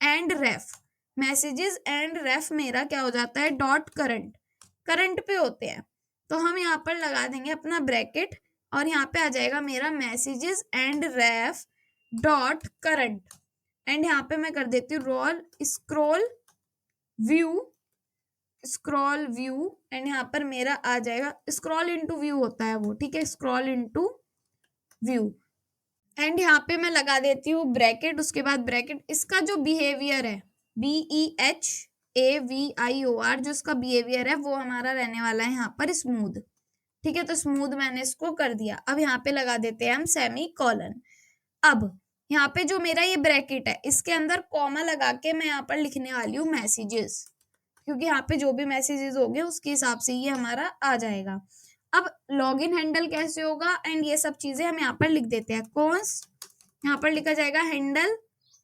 and ref, messages and ref मेरा क्या हो जाता है डॉट करंट, करंट पे होते हैं, तो हम यहाँ पर लगा देंगे अपना ब्रैकेट, और यहाँ पे आ जाएगा मेरा messages and ref dot current. And यहाँ पे मैं कर देती हूँ role scroll view, scroll view, and यहाँ पर मेरा आ जाएगा स्क्रॉल इनटू व्यू होता है वो, ठीक है, स्क्रॉल इनटू व्यू। एंड यहाँ पे मैं लगा देती हूँ ब्रैकेट, उसके बाद ब्रैकेट, इसका जो बिहेवियर है BEHAVIOR, जो इसका बिहेवियर है वो हमारा रहने वाला है यहाँ पर स्मूथ। ठीक है, तो स्मूथ मैंने इसको कर दिया। अब यहाँ पे लगा देते हैं हम सेमी कॉलन। अब यहाँ पे जो मेरा ये ब्रैकेट है, इसके अंदर कॉमा लगा के मैं यहाँ पर लिखने वाली हूँ मैसेजेस, क्योंकि यहाँ पे जो भी मैसेजेस होंगे उसके हिसाब से ये हमारा आ जाएगा। अब लॉगिन हैंडल कैसे होगा एंड ये सब चीजें हम यहाँ पर लिख देते हैं। कॉन्स्ट यहाँ पर लिखा जाएगा हैंडल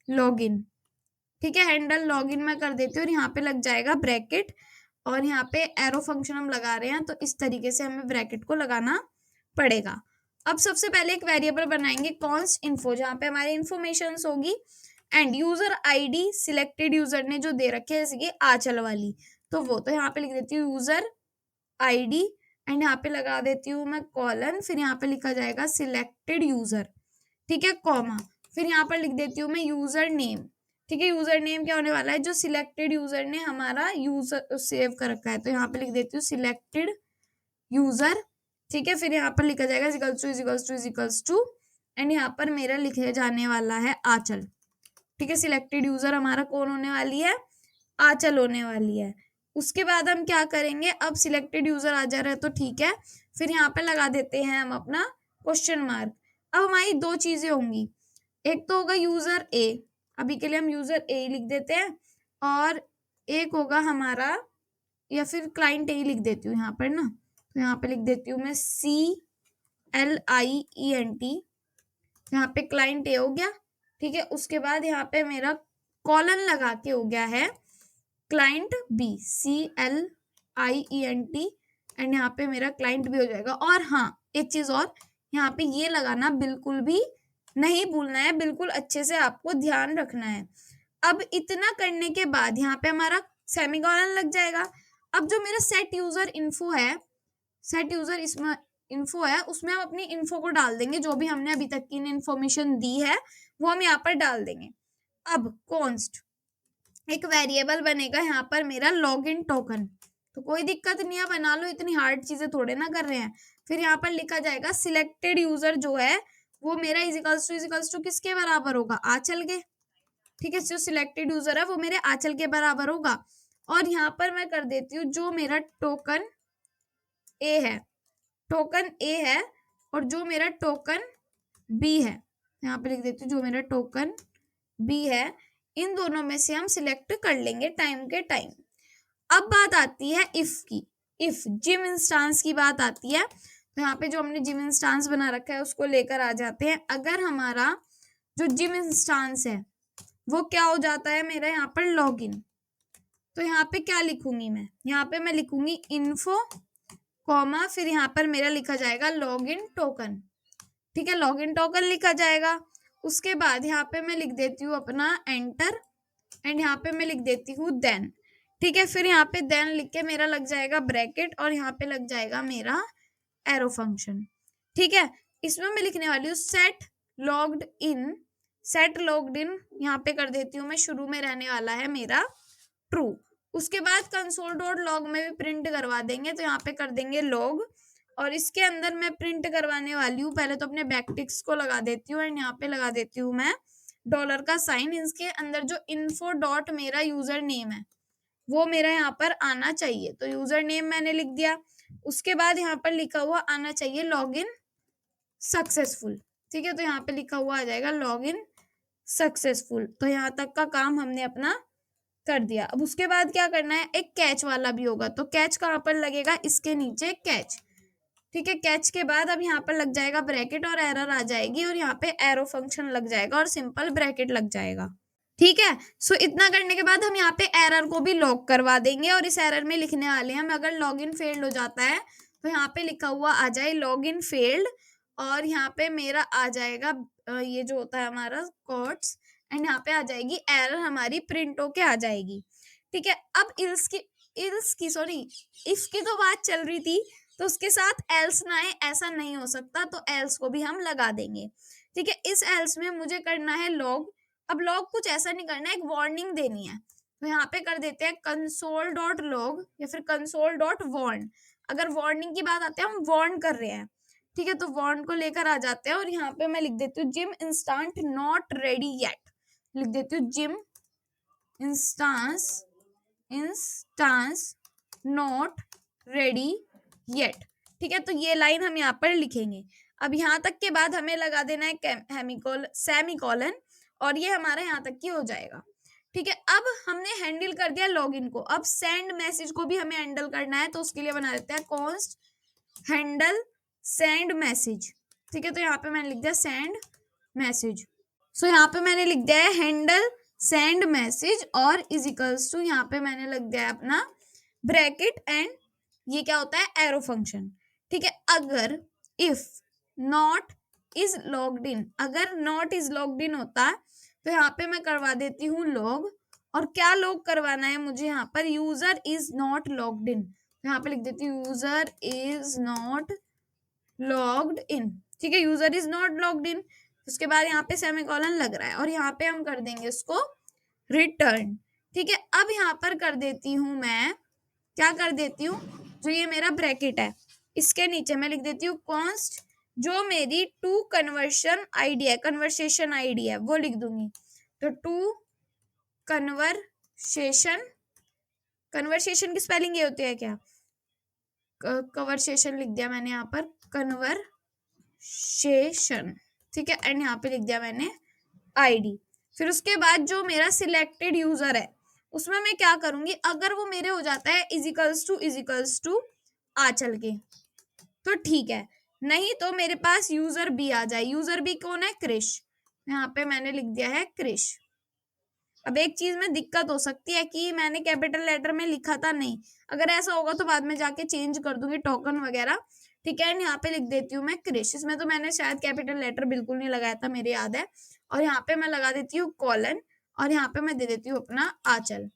लॉगिन, ठीक है, हैंडल लॉगिन मैं कर देती हूँ, और यहाँ पे लग जाएगा ब्रैकेट, और यहाँ पे एरो फंक्शन हम लगा रहे हैं, तो इस तरीके से हमें ब्रैकेट को लगाना पड़ेगा। अब सबसे पहले एक वेरिएबल बनाएंगे कॉन्स्ट इन्फो, जहाँ पे हमारी इन्फॉर्मेशन होगी, and user ID selected user ने जो दे रखे है, जैसे कि आंचल वाली, तो वो, तो यहाँ पे लिख देती हूँ यूजर आईडी, एंड यहाँ पे लगा देती हूँ मैं कॉलन, फिर यहाँ पे लिखा जाएगा सिलेक्टेड यूजर, ठीक है, कॉमा, फिर यहाँ पर लिख देती हूँ मैं यूजर नेम, ठीक है, यूजर नेम क्या होने वाला है, जो सिलेक्टेड यूजर ने हमारा यूजर सेव कर रखा है, तो यहाँ पे लिख देती हूँ सिलेक्टेड यूजर, ठीक है, फिर यहाँ पर लिखा जाएगा इजिकल्स टू, एंड यहाँ पर मेरा लिखे जाने वाला है आंचल, ठीक है, सिलेक्टेड यूजर हमारा कौन होने वाली है, आंचल होने वाली है। उसके बाद हम क्या करेंगे, अब सिलेक्टेड यूजर आ जा रहा है तो ठीक है, फिर यहाँ पे लगा देते हैं हम अपना क्वेश्चन मार्क। अब हमारी दो चीजें होंगी, एक तो होगा यूजर ए, अभी के लिए हम यूजर ए लिख देते हैं, और एक होगा हमारा, या फिर क्लाइंट ए लिख देती हूँ यहाँ पर ना, तो यहाँ पे लिख देती हूँ मैं CLIENT, यहाँ पे क्लाइंट ए हो गया, ठीक है। उसके बाद यहाँ पे मेरा कॉलन लगा के हो गया है क्लाइंट बी, CLIENT, एंड यहाँ पे मेरा क्लाइंट भी हो जाएगा। और हाँ, एक चीज और, यहाँ पे ये लगाना बिल्कुल भी नहीं भूलना है, बिल्कुल अच्छे से आपको ध्यान रखना है। अब इतना करने के बाद यहाँ पे हमारा सेमीकोलन लग जाएगा। अब जो मेरा सेट यूजर इन्फो है, सेट यूजर इसमें इन्फो है, उसमें हम अपनी इन्फो को डाल देंगे, जो भी हमने अभी तक की इन्फॉर्मेशन दी है वो हम यहाँ पर डाल देंगे। अब कॉन्स्ट एक वेरिएबल बनेगा यहाँ पर मेरा लॉगिन टोकन, तो कोई दिक्कत नहीं है, बना लो, इतनी हार्ड चीजें थोड़े ना कर रहे हैं। फिर यहाँ पर लिखा जाएगा सिलेक्टेड यूजर जो है वो मेरा इजिकल्स टू किसके बराबर होगा, आंचल के, ठीक है, जो सिलेक्टेड यूजर है वो मेरे आंचल के बराबर होगा। और यहाँ पर मैं कर देती हूँ जो मेरा टोकन ए है, टोकन ए है, और जो मेरा टोकन बी है, यहाँ पे लिख देती हूँ जो मेरा टोकन बी है, इन दोनों में से हम सिलेक्ट कर लेंगे टाइम के टाइम। अब बात आती है इफ की, इफ जिम इंस्टांस की बात आती है, तो यहाँ पे जो हमने जिम इंस्टांस बना रखा है उसको लेकर आ जाते हैं। अगर हमारा जो जिम इंस्टांस है वो क्या हो जाता है मेरा यहाँ पर लॉगिन, तो यहाँ पे क्या लिखूंगी मैं, यहाँ पे मैं लिखूंगी इन्फो कॉमा, फिर यहाँ पर मेरा लिखा जाएगा लॉगिन टोकन, ठीक है, लॉगिन टोकन लिखा जाएगा। उसके बाद यहाँ पे मैं लिख देती हूँ अपना एंटर, एंड यहाँ पे मैं लिख देती हूँ देन, ठीक है, फिर यहाँ पे देन लिख के मेरा लग जाएगा ब्रैकेट, और यहाँ पे लग जाएगा मेरा एरो फंक्शन, ठीक है। इसमें मैं लिखने वाली हूँ set logged in, set logged in यहाँ पे कर देती हूँ मैं, शुरू में रहने वाला है मेरा ट्रू। उसके बाद कंसोल डॉट लॉग में भी प्रिंट करवा देंगे, तो यहाँ पे कर देंगे लॉग, और इसके अंदर मैं प्रिंट करवाने वाली हूँ, पहले तो अपने बैकटिक्स को लगा देती हूँ, एंड यहाँ पे लगा देती हूँ मैं डॉलर का साइन। इसके अंदर जो इन्फो डॉट मेरा यूजर नेम है वो मेरा यहाँ पर आना चाहिए, तो यूजर नेम मैंने लिख दिया। उसके बाद यहाँ पर लिखा हुआ आना चाहिए लॉगिन सक्सेसफुल। ठीक है, तो यहाँ पे लिखा हुआ आ जाएगा लॉगिन सक्सेसफुल। तो यहाँ तक का काम हमने अपना कर दिया। अब उसके बाद क्या करना है, एक कैच वाला भी होगा। तो कैच कहाँ पर लगेगा, इसके नीचे कैच। ठीक है, कैच के बाद अब यहाँ पर लग जाएगा ब्रैकेट और एरर आ जाएगी और यहाँ पे एरो फंक्शन लग जाएगा और सिंपल ब्रैकेट लग जाएगा। ठीक है, सो इतना करने के बाद हम यहाँ पे एरर को भी लॉक करवा देंगे और इस एरर में लिखने वाले हैं हम, अगर लॉगिन फेल्ड हो जाता है तो यहाँ पे लिखा हुआ आ जाए लॉगिन फेल्ड और यहाँ पे मेरा आ जाएगा ये जो होता है हमारा कोट्स एंड यहाँ पे आ जाएगी एरर हमारी प्रिंट होके आ जाएगी। ठीक है, अब इफ की तो बात चल रही थी, तो उसके साथ एल्स ना आए ऐसा नहीं हो सकता, तो एल्स को भी हम लगा देंगे। ठीक है, इस एल्स में मुझे करना है लॉग। अब लॉग कुछ ऐसा नहीं करना है, एक वार्निंग देनी है। तो यहाँ पे कर देते हैं console.log या फिर console.warn। अगर वार्निंग की बात आती है, हम वार्न कर रहे हैं। ठीक है, तो वार्न को लेकर आ जाते हैं और यहाँ पे मैं लिख देती हूँ gym instant not ready yet. लिख देती हूँ gym instance not ready yet. ठीक है, तो ये लाइन हम यहाँ पर लिखेंगे। अब यहाँ तक के बाद हमें लगा देना है सेमीकोलन और ये हमारा यहाँ तक की हो जाएगा। ठीक है, अब हमने हैंडल कर दिया लॉगिन को। अब सेंड मैसेज को भी हमें हैंडल करना है, तो उसके लिए बना देते हैं कॉन्स्ट हैंडल सेंड मैसेज। ठीक है, तो यहाँ पे मैंने लिख दिया सेंड मैसेज। सो यहाँ पे मैंने लिख दिया है हैंडल सेंड मैसेज और इज इक्वल्स टू यहाँ पे मैंने लग दिया है अपना ब्रैकेट एंड ये क्या होता है एरो फंक्शन। ठीक है, अगर if not is logged in, अगर नॉट इज लॉग्ड इन होता तो यहाँ पे मैं करवा देती हूँ लॉग। और क्या लॉग करवाना है मुझे यहाँ पर, user is not logged in. यहाँ पे लिख देती हूँ user is not logged in. ठीक है, user is not logged in. उसके बाद यहाँ पे सेमीकोलन लग रहा है और यहाँ पे हम कर देंगे उसको रिटर्न। ठीक है, अब यहाँ पर कर देती हूँ मैं, क्या कर देती हूँ, जो ये मेरा ब्रैकेट है इसके नीचे मैं लिख देती हूँ कॉन्स्ट जो मेरी टू कन्वर्सेशन आईडी है वो लिख दूंगी। तो टू कन्वर्सेशन की स्पेलिंग ये होती है क्या, कन्वर्सेशन लिख दिया मैंने यहाँ पर कन्वर्सेशन। ठीक है, एंड यहाँ पे लिख दिया मैंने आईडी। फिर उसके बाद जो मेरा सिलेक्टेड यूजर है उसमें मैं क्या करूंगी, अगर वो मेरे हो जाता है इजिकल्स टू आंचल के तो ठीक है, नहीं तो मेरे पास यूजर बी आ जाए। यूजर बी कौन है, क्रिश। यहाँ पे मैंने लिख दिया है क्रिश। अब एक चीज में दिक्कत हो सकती है कि मैंने कैपिटल लेटर में लिखा था नहीं, अगर ऐसा होगा तो बाद में जाके चेंज कर दूंगी टोकन वगैरह। ठीक है, यहाँ पे लिख देती हूँ मैं क्रिश। इसमें तो मैंने शायद कैपिटल लेटर बिल्कुल नहीं लगाया था, मेरे याद है। और यहाँ पे मैं लगा देती हूँ कॉलन और यहाँ पे मैं दे देती हूँ अपना आंचल।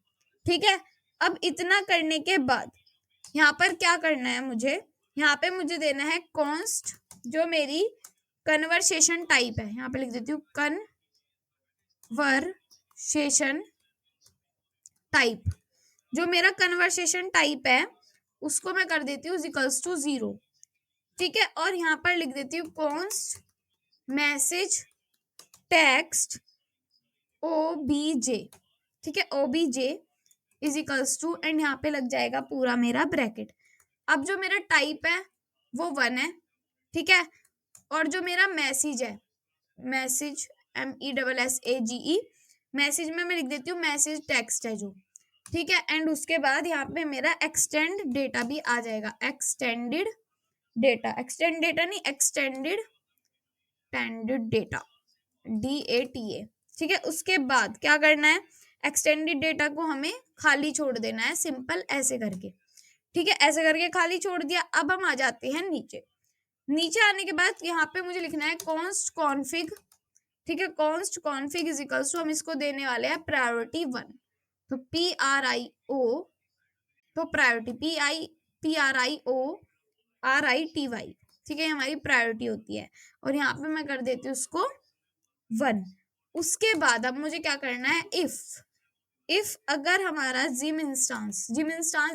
ठीक है, अब इतना करने के बाद यहाँ पर क्या करना है मुझे, यहाँ पे मुझे देना है कॉन्स्ट जो मेरी कन्वर्सेशन टाइप है। यहाँ पे लिख देती हूँ कन्वर्सेशन टाइप। जो मेरा कन्वर्सेशन टाइप है उसको मैं कर देती हूँ इक्वल्स टू 0। ठीक है, और यहाँ पर लिख देती हूँ कॉन्स्ट मैसेज टेक्स्ट ओबीजे। ठीक है, obj is equals to and यहाँ पे लग जाएगा पूरा मेरा ब्रैकेट। अब जो मेरा टाइप है वो 1 है। ठीक है, और जो मेरा मैसेज है, मैसेज MESSAGE, मैसेज में मैं लिख देती हूँ मैसेज टेक्स्ट है जो। ठीक है, एंड उसके बाद यहाँ पे मेरा एक्सटेंड डेटा भी आ जाएगा। Extended data DATA। ठीक है, उसके बाद क्या करना है, एक्सटेंडेड डेटा को हमें खाली छोड़ देना है, सिंपल ऐसे करके। ठीक है, ऐसे करके खाली छोड़ दिया। अब हम आ जाते हैं नीचे आने के बाद यहाँ पे मुझे लिखना है कॉन्स्ट कॉन्फिग। ठीक है, const config is equals to हम इसको देने वाले हैं प्रायोरिटी 1। तो PRIO, तो प्रायोरिटी PRIORITY। ठीक है, हमारी प्रायोरिटी होती है और यहाँ पे मैं कर देती हूँ उसको 1। उसके बाद अब मुझे क्या करना है, इफ अगर हमारा जिम इंस्टांस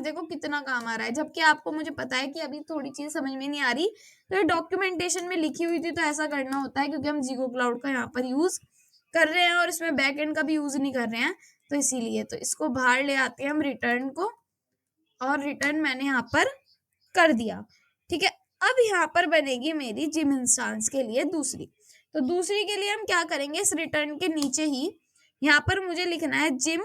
देखो कितना काम आ रहा है, जबकि आपको मुझे पता है कि अभी थोड़ी चीज समझ में नहीं आ रही, तो ये डॉक्यूमेंटेशन में लिखी हुई थी तो ऐसा करना होता है क्योंकि हम जीगो क्लाउड का यहाँ पर यूज कर रहे हैं और इसमें बैकएंड का भी यूज नहीं कर रहे हैं, तो इसीलिए तो इसको बाहर ले आते हैं हम रिटर्न को। और रिटर्न मैंने यहाँ पर कर दिया। ठीक है, अब यहाँ पर बनेगी मेरी जिम इंस्टांस के लिए दूसरी। तो दूसरी के लिए हम क्या करेंगे, इस रिटर्न के नीचे ही यहाँ पर मुझे लिखना है जिम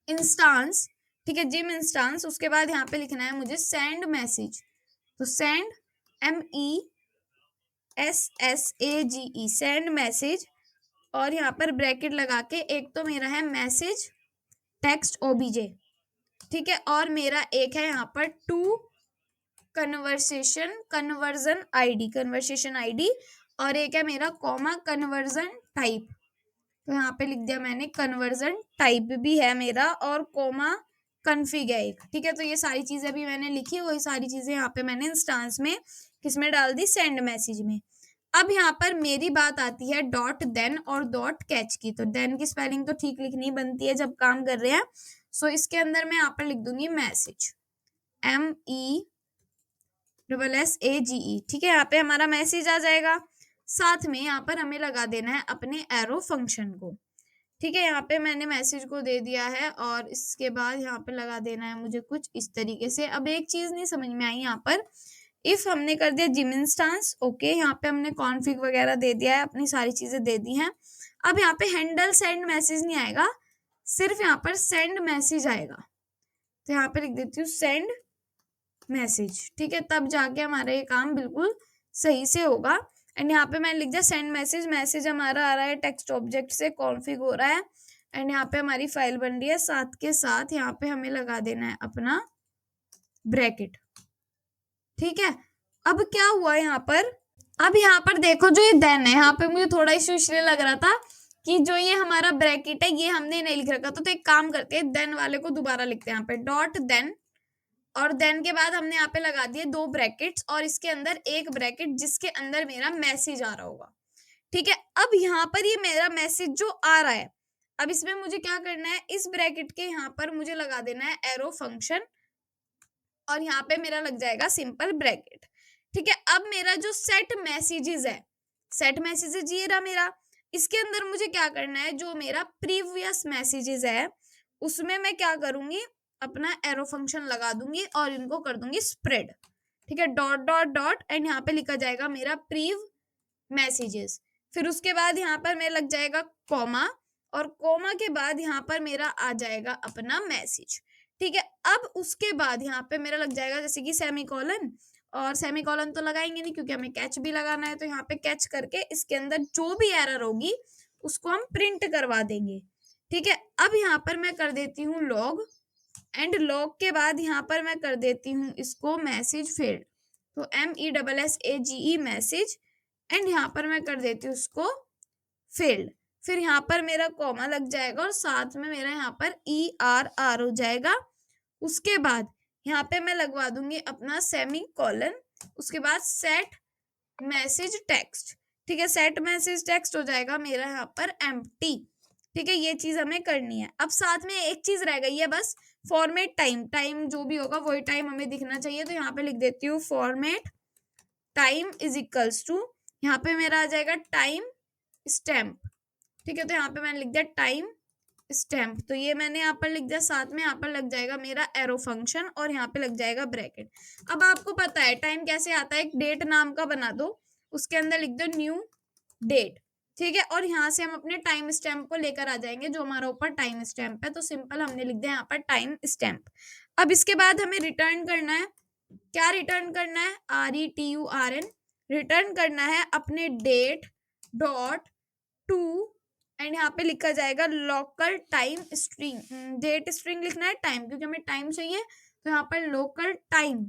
इंस्टांस। ठीक है, जिम इंस्टांस, उसके बाद यहाँ पे लिखना है मुझे सेंड मैसेज। तो सेंड MESSAGE सेंड मैसेज, और यहाँ पर ब्रैकेट लगा के एक तो मेरा है मैसेज टेक्स्ट OBJ। ठीक है, और मेरा एक है यहाँ पर टू कन्वर्जन आईडी, और एक है मेरा कॉमा कन्वर्जन टाइप। तो यहाँ पे लिख दिया मैंने कन्वर्जन टाइप भी है मेरा, और कॉमा कन्फिग है एक। ठीक है, तो ये सारी चीजें अभी मैंने लिखी, वही सारी चीजें यहाँ पे मैंने इंस्टांस में किसमें डाल दी, सेंड मैसेज में। अब यहाँ पर मेरी बात आती है डॉट देन और डॉट कैच की। तो देन की स्पेलिंग तो ठीक लिखनी बनती है जब काम कर रहे हैं। सो इसके अंदर मैं यहाँ पर लिख दूंगी मैसेज, MESSAGE। ठीक है, यहाँ पे हमारा मैसेज आ जाएगा। साथ में यहाँ पर हमें लगा देना है अपने एरो फंक्शन को। ठीक है, यहाँ पे मैंने मैसेज को दे दिया है, और इसके बाद यहाँ पे लगा देना है मुझे कुछ इस तरीके से। अब एक चीज नहीं समझ में आई, यहाँ पर इफ हमने कर दिया जिम इंस्टांस, ओके, यहाँ पे हमने कॉन्फ़िग वगैरह दे दिया है, अपनी सारी चीजें दे दी हैं। अब यहाँ पे हैंडल सेंड मैसेज नहीं आएगा, सिर्फ यहाँ पर सेंड मैसेज आएगा। तो यहाँ पे लिख देती हूँ सेंड मैसेज। ठीक है, तब जाके हमारा ये काम बिल्कुल सही से होगा। एंड यहाँ पे मैंने लिख दिया सेंड मैसेज, मैसेज हमारा आ रहा है टेक्स्ट ऑब्जेक्ट से, कॉन्फ़िग हो रहा है, एंड यहाँ पे हमारी फाइल बन रही है। साथ के साथ यहाँ पे हमें लगा देना है अपना ब्रैकेट। ठीक है, अब क्या हुआ यहाँ पर, अब यहाँ पर देखो जो ये देन है, यहाँ पे मुझे थोड़ा इशू इसलिए लग रहा था कि जो ये हमारा ब्रैकेट है ये हमने नहीं लिख रखा था। तो एक काम करते हैं, देन वाले को दोबारा लिखते हैं यहाँ पे डॉट देन, और देन के बाद हमने यहाँ पे लगा दिए दो ब्रैकेट्स, और इसके अंदर एक ब्रैकेट जिसके अंदर मेरा मैसेज आ रहा होगा। ठीक है, अब यहाँ पर ये मेरा मैसेज जो आ रहा है, अब इसमें मुझे क्या करना है, इस ब्रैकेट के यहाँ पर मुझे लगा देना है एरो फंक्शन, और यहाँ पे मेरा लग जाएगा सिंपल ब्रैकेट। ठीक है, अब मेरा जो सेट मैसेजेस है, सेट मैसेजेस ये रहा मेरा, इसके अंदर मुझे क्या करना है, जो मेरा प्रीवियस मैसेजेस है उसमें मैं क्या करूंगी, अपना एरो फंक्शन लगा दूंगी और इनको कर दूंगी स्प्रेड। ठीक है, डॉट डॉट डॉट, एंड यहाँ पे लिखा जाएगा मेरा प्रीव मैसेजेस। फिर उसके बाद यहाँ पर मेरा लग जाएगा कॉमा, और कॉमा के बाद यहाँ पर मेरा आ जाएगा अपना मैसेज। ठीक है, अब उसके बाद यहाँ पे मेरा लग जाएगा जैसे कि सेमीकोलन, और सेमीकोलन तो लगाएंगे नहीं क्योंकि हमें कैच भी लगाना है। तो यहाँ पे कैच करके इसके अंदर जो भी एरर होगी उसको हम प्रिंट करवा देंगे। ठीक है, अब यहाँ पर मैं कर देती हूँ लॉग, एंड लॉग के बाद यहाँ पर मैं कर देती हूँ इसको मैसेज फील्ड। तो MESSAGE मैसेज, एंड यहाँ पर मैं कर देती हूँ उसको फील्ड। फिर यहाँ पर मेरा कॉमा लग जाएगा, और साथ में मेरा यहाँ पर ERR हो जाएगा। उसके बाद यहाँ पे मैं लगवा दूंगी अपना सेमीकोलन, उसके बाद सेट मैसेज टेक्स्ट। ठीक है, सेट मैसेज टेक्स्ट हो जाएगा मेरा यहाँ पर एम्प्टी। ठीक है, ये चीज हमें करनी है। अब साथ में एक चीज रह गई है बस, फॉर्मेट टाइम, टाइम जो भी होगा वही टाइम हमें दिखना चाहिए। तो यहाँ पे लिख देती हूँ format time is equals to, यहाँ पे मेरा आ जाएगा टाइम स्टैम्प। ठीक है, तो यहाँ पे मैंने लिख दिया टाइम स्टैम्प, तो ये मैंने यहाँ पर लिख दिया। साथ में यहाँ पर लग जाएगा मेरा एरो फंक्शन, और यहाँ पे लग जाएगा ब्रैकेट। अब आपको पता है टाइम कैसे आता है, एक डेट नाम का बना दो, उसके अंदर लिख दो न्यू डेट। ठीक है, और यहाँ से हम अपने टाइम स्टैम्प को लेकर आ जाएंगे जो हमारा ऊपर टाइम स्टैम्प है। तो सिंपल हमने लिख दिया यहाँ पर टाइम स्टैम्प। अब इसके बाद हमें रिटर्न करना है, क्या रिटर्न करना है, RETURN रिटर्न करना है अपने डेट डॉट टू, एंड यहाँ पे लिखा जाएगा local time string, date string लिखना है टाइम, क्योंकि हमें टाइम चाहिए। तो यहाँ पर लोकल टाइम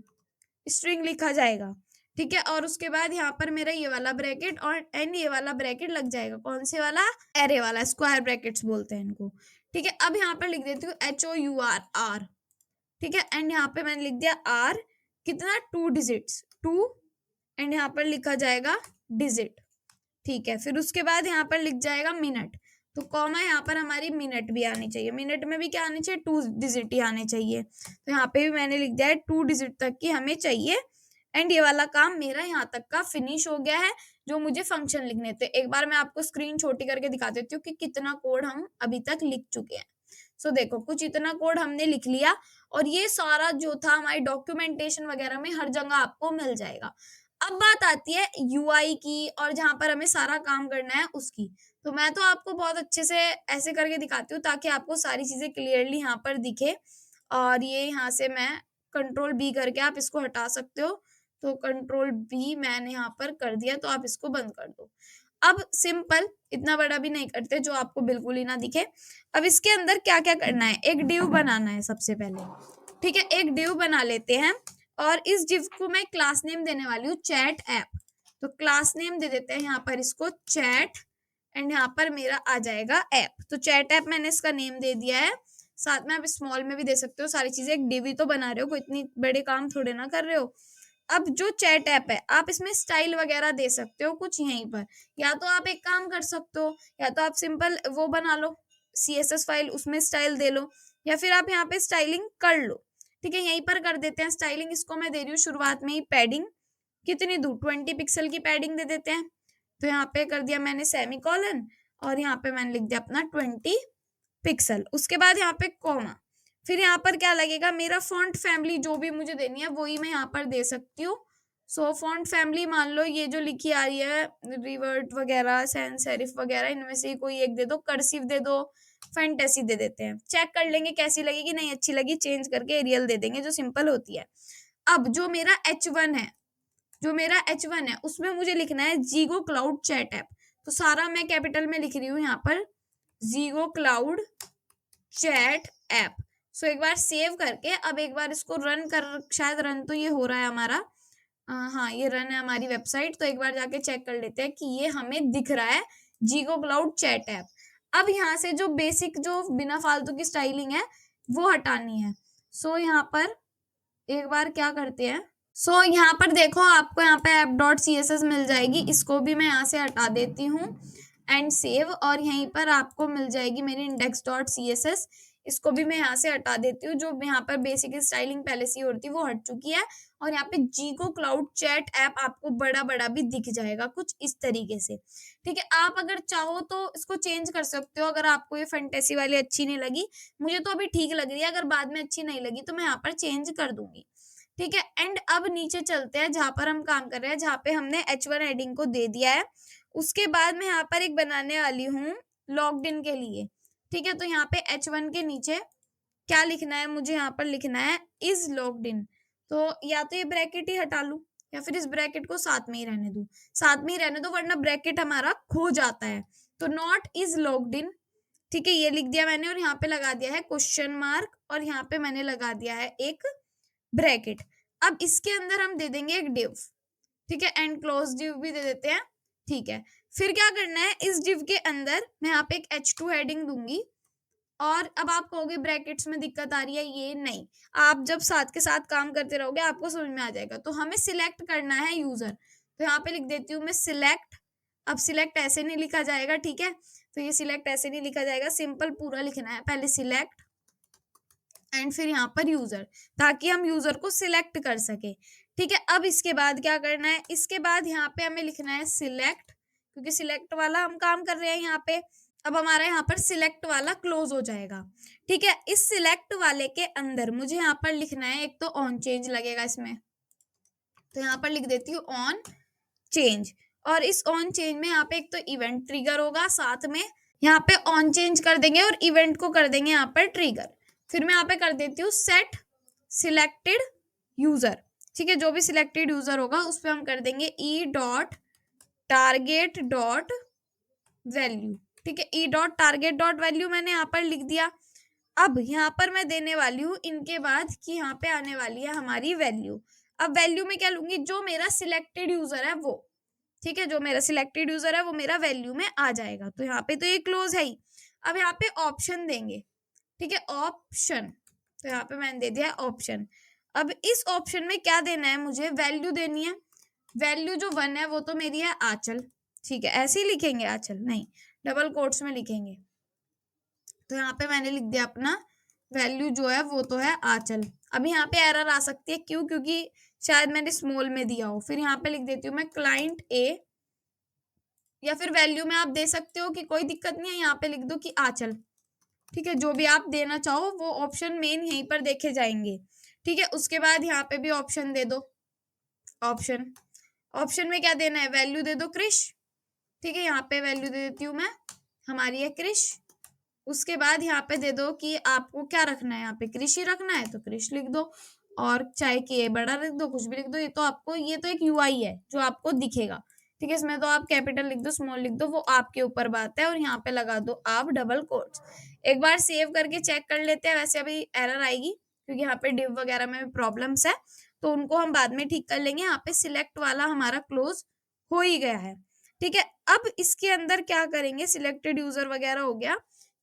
स्ट्रिंग लिखा जाएगा। ठीक है, और उसके बाद यहाँ पर मेरा ये वाला ब्रैकेट और एंड ये वाला ब्रैकेट लग जाएगा। कौन से वाला, एरे वाला, स्क्वायर ब्रैकेट्स बोलते हैं इनको। ठीक है, अब यहाँ पर लिख देती हूँ HOUR। ठीक है, एंड यहाँ पे मैंने लिख दिया R कितना, 2 डिजिट्स, 2, एंड यहाँ पर लिखा जाएगा डिजिट। ठीक है, फिर उसके बाद यहाँ पर लिख जाएगा मिनट। तो कॉमा यहाँ पर हमारी मिनट भी आनी चाहिए, मिनट में भी क्या आनी चाहिए, 2 डिजिट ही आने चाहिए। तो यहाँ पे भी मैंने लिख दिया है 2 डिजिट तक की हमें चाहिए। एंड ये वाला काम मेरा यहाँ तक का फिनिश हो गया है, जो मुझे फंक्शन लिखने थे। एक बार मैं आपको स्क्रीन छोटी करके दिखा देती हूँ कि कितना कोड हम अभी तक लिख चुके हैं। सो देखो कुछ इतना कोड हमने लिख लिया और ये सारा जो था हमारी डॉक्यूमेंटेशन वगैरह में हर जगह आपको मिल जाएगा। अब बात आती है यूआई की और जहां पर हमें सारा काम करना है उसकी। तो मैं तो आपको बहुत अच्छे से ऐसे करके दिखाती हूँ ताकि आपको सारी चीजें क्लियरली यहाँ पर दिखे। और ये यहाँ से मैं कंट्रोल बी करके आप इसको हटा सकते हो। तो कंट्रोल बी मैंने यहाँ पर कर दिया, तो आप इसको बंद कर दो। अब सिंपल, इतना बड़ा भी नहीं करते जो आपको बिल्कुल ही ना दिखे। अब इसके अंदर क्या क्या करना है, एक डिव बनाना है सबसे पहले। ठीक है, एक डिव बना लेते हैं और इस डिव को मैं क्लास नेम देने वाली हूँ चैट ऐप। तो क्लास नेम दे देते हैं यहाँ पर इसको चैट एंड यहाँ पर मेरा आ जाएगा ऐप। तो चैट ऐप मैंने इसका नेम दे दिया है। साथ में आप स्मॉल में भी दे सकते हो, सारी चीजें। एक डिव ही तो बना रहे हो, कोई इतनी बड़े काम थोड़े ना कर रहे हो। अब जो चैट ऐप है आप इसमें स्टाइल वगैरह दे सकते हो कुछ यहीं पर। या तो आप एक काम कर सकते हो, या तो आप सिंपल वो बना लो CSS फाइल, उसमें स्टाइल दे लो, या फिर आप यहाँ पे स्टाइलिंग कर लो। ठीक है, यहीं पर कर देते हैं स्टाइलिंग। इसको मैं दे रही हूँ शुरुआत में ही पैडिंग, कितनी दूर, 20 पिक्सल की पैडिंग दे देते हैं। तो यहाँ पे कर दिया मैंने सेमीकोलन और यहाँ पे मैंने लिख दिया अपना 20 पिक्सल। उसके बाद यहाँ पे कॉमा, फिर यहाँ पर क्या लगेगा, मेरा फॉन्ट फैमिली जो भी मुझे देनी है वही मैं यहाँ पर दे सकती हूँ। सो फॉन्ट फैमिली मान लो ये जो लिखी आ रही है रिवर्ट वगैरह, सैंस सेरिफ वगैरह, इनमें से कोई एक दे दो, कर्सिव दे दो, फैंटेसी दे देते हैं। चेक कर लेंगे कैसी लगेगी, नहीं अच्छी लगी चेंज करके एरियल दे देंगे जो सिंपल होती है। अब जो मेरा H1 है, उसमें मुझे लिखना है जीगो क्लाउड चैट ऐप। तो सारा मैं कैपिटल में लिख रही हूँ यहाँ पर, जीगो क्लाउड चैट ऐप। सो एक बार सेव करके अब एक बार इसको रन कर, शायद रन तो ये हो रहा है हमारा, हाँ ये रन है हमारी वेबसाइट। तो एक बार जाके चेक कर लेते हैं कि ये हमें दिख रहा है जीगो क्लाउड चैट ऐप। अब यहाँ से जो बेसिक जो बिना फालतू की स्टाइलिंग है वो हटानी है। सो यहाँ पर एक बार क्या करते हैं, सो यहाँ पर देखो आपको यहाँ पे app.css मिल जाएगी, इसको भी मैं यहाँ से हटा देती हूँ एंड सेव। और यहीं पर आपको मिल जाएगी मेरी index.css, इसको भी मैं यहाँ से हटा देती हूँ। जो यहाँ पर बेसिक स्टाइलिंग पहले से होती है वो हट चुकी है। और यहाँ पे जीगो क्लाउड चैट ऐप आपको बड़ा बड़ा भी दिख जाएगा कुछ इस तरीके से। ठीक है, आप अगर चाहो तो इसको चेंज कर सकते हो। अगर आपको ये फैंटेसी वाली अच्छी नहीं लगी, मुझे तो अभी ठीक लग रही है, अगर बाद में अच्छी नहीं लगी तो मैं यहाँ पर चेंज कर दूंगी। ठीक है, एंड अब नीचे चलते हैं जहां पर हम काम कर रहे हैं, जहां पे हमने H1 हेडिंग को दे दिया है। उसके बाद मैं यहाँ पर एक बनाने वाली हूँ लॉग्ड इन के लिए। ठीक है, तो यहाँ पे H1 के नीचे क्या लिखना है, मुझे यहाँ पर लिखना है इज लॉग्ड इन। तो या तो ये ब्रैकेट ही हटा लूं या फिर इस ब्रैकेट को साथ में ही रहने दूं, साथ में ही रहने दो वरना ब्रैकेट हमारा खो जाता है। तो नॉट इज लॉग्ड इन, ठीक है, ये लिख दिया मैंने और यहाँ पे लगा दिया है क्वेश्चन मार्क और यहाँ पे मैंने लगा दिया है एक ब्रैकेट। अब इसके अंदर हम दे देंगे एक डिव। ठीक है, एंड क्लोज डिव भी दे देते हैं। ठीक है, फिर क्या करना है, इस डिव के अंदर मैं यहाँ पे एक H2 हेडिंग दूंगी। और अब आप कहोगे ब्रैकेट्स में दिक्कत आ रही है, ये नहीं, आप जब साथ के साथ काम करते रहोगे आपको समझ में आ जाएगा। तो हमें सिलेक्ट करना है यूजर, तो यहाँ पे लिख देती हूँ मैं सिलेक्ट। अब सिलेक्ट ऐसे नहीं लिखा जाएगा, ठीक है, तो ये सिलेक्ट ऐसे नहीं लिखा जाएगा, सिंपल पूरा लिखना है, पहले सिलेक्ट एंड फिर यहाँ पर यूजर, ताकि हम यूजर को सिलेक्ट कर सके। ठीक है, अब इसके बाद क्या करना है, इसके बाद यहाँ पे हमें लिखना है सिलेक्ट, क्योंकि सिलेक्ट वाला हम काम कर रहे हैं यहाँ पे। अब हमारा यहाँ पर सिलेक्ट वाला क्लोज हो जाएगा। ठीक है, इस सिलेक्ट वाले के अंदर मुझे यहाँ पर लिखना है, एक तो ऑन चेंज लगेगा इसमें, तो यहाँ पर लिख देती हूँ ऑन चेंज। और इस ऑन चेंज में यहाँ पे एक तो इवेंट ट्रिगर होगा, साथ में यहाँ पे ऑन चेंज कर देंगे और इवेंट को कर देंगे यहाँ पर ट्रिगर। फिर मैं यहाँ पे कर देती हूँ सेट सिलेक्टेड यूजर। ठीक है, जो भी सिलेक्टेड यूजर होगा उस पर हम कर देंगे e.target.value। ठीक है, e.target.value मैंने यहाँ पर लिख दिया। अब यहाँ पर मैं देने वाली हूँ इनके बाद कि यहाँ पे आने वाली है हमारी वैल्यू। अब वैल्यू में क्या लूंगी, जो मेरा सिलेक्टेड यूजर है वो। ठीक है, जो मेरा सिलेक्टेड यूजर है वो मेरा वैल्यू में आ जाएगा। तो यहाँ पे तो ये क्लोज है ही। अब यहाँ पे ऑप्शन देंगे। ठीक है, ऑप्शन, तो यहाँ पे मैंने दे दिया ऑप्शन। अब इस ऑप्शन में क्या देना है, मुझे वैल्यू देनी है। वैल्यू जो 1 है वो तो मेरी है आंचल। ठीक है, ऐसे ही लिखेंगे, आंचल नहीं, डबल कोट्स में लिखेंगे। तो यहाँ पे मैंने लिख दिया अपना वैल्यू जो है वो तो है आंचल। अब यहाँ पे एरर आ सकती है, क्यों, क्योंकि शायद मैंने स्मॉल में दिया हो। फिर यहाँ पे लिख देती हूँ मैं क्लाइंट ए, या फिर वैल्यू में आप दे सकते हो कि कोई दिक्कत नहीं है, यहाँ पे लिख दो कि आंचल। ठीक है, जो भी आप देना चाहो वो ऑप्शन मेन यहीं पर देखे जाएंगे। ठीक है, उसके बाद यहाँ पे भी ऑप्शन दे दो। ऑप्शन में क्या देना है, वैल्यू दे दो क्रिश। ठीक है, यहाँ पे वैल्यू दे देती हूँ मैं, हमारी है क्रिश। उसके बाद यहाँ पे दे दो कि आपको क्या रखना है, यहाँ पे क्रिश ही रखना है तो क्रिश लिख दो, और चाहे कि ये बड़ा लिख दो, कुछ भी लिख दो। ये तो आपको, ये तो एक यूआई है जो आपको दिखेगा। ठीक है, इसमें तो आप कैपिटल लिख दो, स्मॉल लिख दो, वो आपके ऊपर बात है। और यहाँ पे लगा दो आप डबल कोट्स। एक बार सेव करके चेक कर लेते हैं। वैसे अभी एरर आएगी क्योंकि यहाँ पे डिव वगैरह में प्रॉब्लम्स है, तो उनको हम बाद में ठीक कर लेंगे। यहाँ पे सिलेक्ट वाला हमारा क्लोज हो ही गया है। ठीक है, अब इसके अंदर क्या करेंगे, सिलेक्टेड यूजर वगैरह हो गया।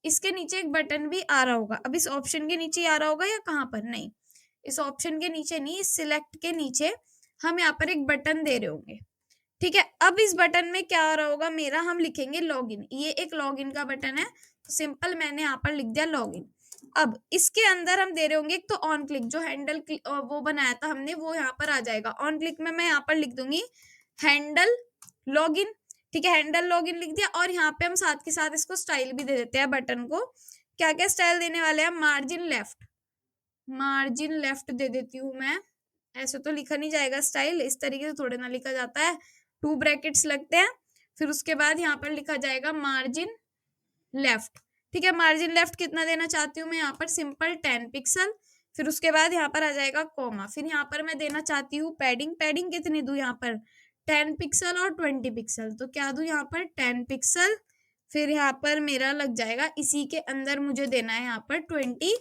इसके नीचे एक बटन भी आ रहा होगा। अब इस ऑप्शन के नीचे आ रहा होगा या कहाँ पर, नहीं, इस ऑप्शन के नीचे नहीं, इस सिलेक्ट के नीचे हम यहाँ पर एक बटन दे रहे होंगे। ठीक है, अब इस बटन में क्या आ रहा होगा मेरा, हम लिखेंगे लॉगिन। ये एक लॉगिन का बटन है, तो सिंपल मैंने यहाँ पर लिख दिया लॉगिन। अब इसके अंदर हम दे रहे होंगे एक तो ऑन क्लिक, जो हैंडल वो बनाया था हमने वो यहाँ पर आ जाएगा। ऑन क्लिक में मैं यहाँ पर लिख दूंगी हैंडल लॉगिन। ठीक है, हैंडल लॉगिन लिख दिया। और यहाँ पे हम साथ के साथ इसको स्टाइल भी दे देते हैं बटन को। क्या क्या स्टाइल देने वाले हैं, मार्जिन लेफ्ट दे देती हूँ मैं। ऐसे तो लिखा नहीं जाएगा स्टाइल, इस तरीके से थोड़े ना लिखा जाता है, 2 ब्रैकेट्स लगते हैं। फिर उसके बाद यहाँ पर लिखा जाएगा मार्जिन लेफ्ट। ठीक है, मार्जिन लेफ्ट कितना देना चाहती हूँ मैं, यहाँ पर सिंपल 10 पिक्सल। फिर उसके बाद यहाँ पर आ जाएगा कॉमा। फिर यहाँ पर मैं देना चाहती हूँ पैडिंग कितनी दूं, यहाँ पर 10 पिक्सल और 20 पिक्सल। तो क्या दूं यहाँ पर 10 पिक्सल। फिर यहाँ पर मेरा लग जाएगा, इसी के अंदर मुझे देना है यहाँ पर 20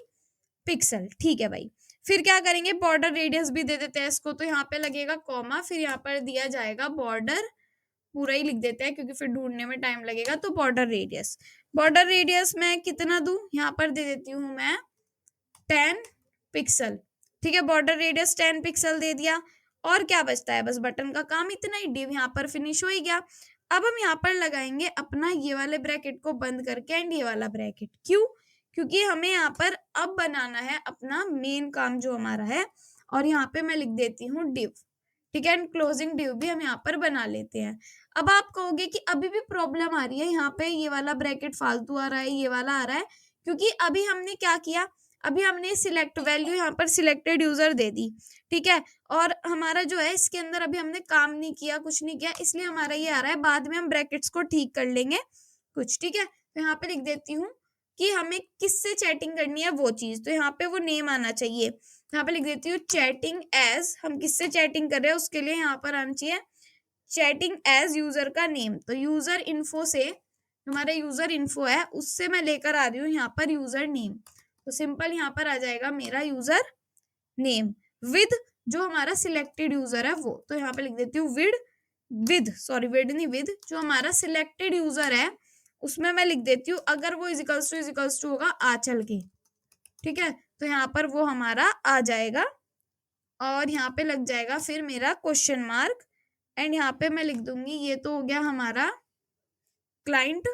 पिक्सल। ठीक है भाई, फिर क्या करेंगे, बॉर्डर रेडियस भी दे देते हैं इसको। तो यहाँ पे लगेगा कॉमा, फिर यहाँ पर दिया जाएगा बॉर्डर, पूरा ही लिख देते हैं क्योंकि फिर ढूंढने में टाइम लगेगा। तो बॉर्डर रेडियस मैं कितना दूं, यहाँ पर दे देती हूँ मैं 10 पिक्सल। ठीक है, बॉर्डर रेडियस 10 पिक्सल दे दिया। और क्या बचता है, बस बटन का काम इतना ही, डिव यहाँ पर फिनिश हो ही गया। अब हम यहाँ पर लगाएंगे अपना ये वाले ब्रैकेट को बंद करके एंड ये वाला ब्रैकेट। क्यों, क्योंकि हमें यहाँ पर अब बनाना है अपना मेन काम जो हमारा है। और यहाँ पे मैं लिख देती हूँ डिव। ठीक है, एंड क्लोजिंग डिव भी हम यहाँ पर बना लेते हैं। अब आप कहोगे कि अभी भी प्रॉब्लम आ रही है, यहाँ पे ये वाला ब्रैकेट फालतू आ रहा है, ये वाला आ रहा है, क्योंकि अभी हमने क्या किया, अभी हमने सिलेक्ट वैल्यू यहाँ पर सिलेक्टेड यूजर दे दी। ठीक है, और हमारा जो है इसके अंदर अभी हमने काम नहीं किया, कुछ नहीं किया, इसलिए हमारा ये आ रहा है। बाद में हम ब्रैकेट्स को ठीक कर लेंगे कुछ। ठीक है, तो यहाँ पे लिख देती हूँ कि हमें किससे चैटिंग करनी है वो चीज, तो यहाँ पे वो नेम आना चाहिए। यहाँ पे लिख देती हूँ चैटिंग एज, हम किससे चैटिंग कर रहे हैं उसके लिए यहाँ पर आना चाहिए चैटिंग एज यूजर का नेम। तो यूजर इन्फो से, हमारा यूजर इन्फो है उससे मैं लेकर आ रही हूँ यहाँ पर यूजर नेम। तो सिंपल यहाँ पर आ जाएगा मेरा यूजर नेम विद जो हमारा सिलेक्टेड यूजर है वो। तो यहाँ पे लिख देती हूँ विद जो हमारा सिलेक्टेड यूजर है उसमें मैं लिख देती हूँ, अगर वो इजिकल्स टू होगा आंचल के। ठीक है, तो यहाँ पर वो हमारा आ जाएगा और यहाँ पे लग जाएगा फिर मेरा क्वेश्चन मार्क। एंड यहाँ पे मैं लिख दूंगी, ये तो हो गया हमारा क्लाइंट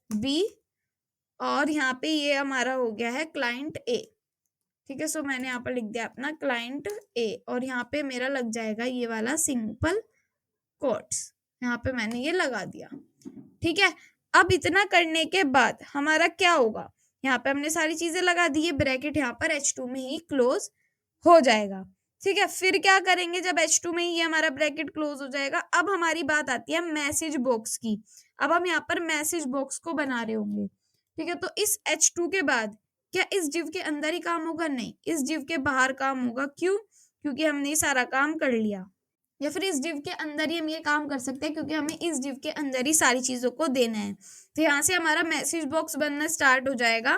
बी और यहाँ पे ये हमारा हो गया है क्लाइंट ए। ठीक है, सो मैंने यहाँ पर लिख दिया अपना क्लाइंट ए और यहाँ पे मेरा लग जाएगा ये वाला सिंपल कोट्स, यहाँ पे मैंने ये लगा दिया। ठीक है, अब इतना करने के बाद हमारा क्या होगा, यहाँ पे हमने सारी चीजें लगा दी है, ब्रैकेट यहाँ पर H2 में ही क्लोज हो जाएगा। ठीक है, फिर क्या करेंगे, जब H2 में ही हमारा ब्रैकेट क्लोज हो जाएगा, अब हमारी बात आती है मैसेज बॉक्स की। अब हम यहाँ पर मैसेज बॉक्स को बना रहे होंगे। ठीक है, तो इस H2 के बाद क्या इस डिव के अंदर ही काम होगा, नहीं, इस डिव के बाहर काम होगा। क्यों, क्योंकि हमने सारा काम कर लिया। या फिर इस डिव के अंदर ही हम ये काम कर सकते हैं क्योंकि हमें इस डिव के अंदर ही सारी चीजों को देना है। तो यहाँ से हमारा मैसेज बॉक्स बनना स्टार्ट हो जाएगा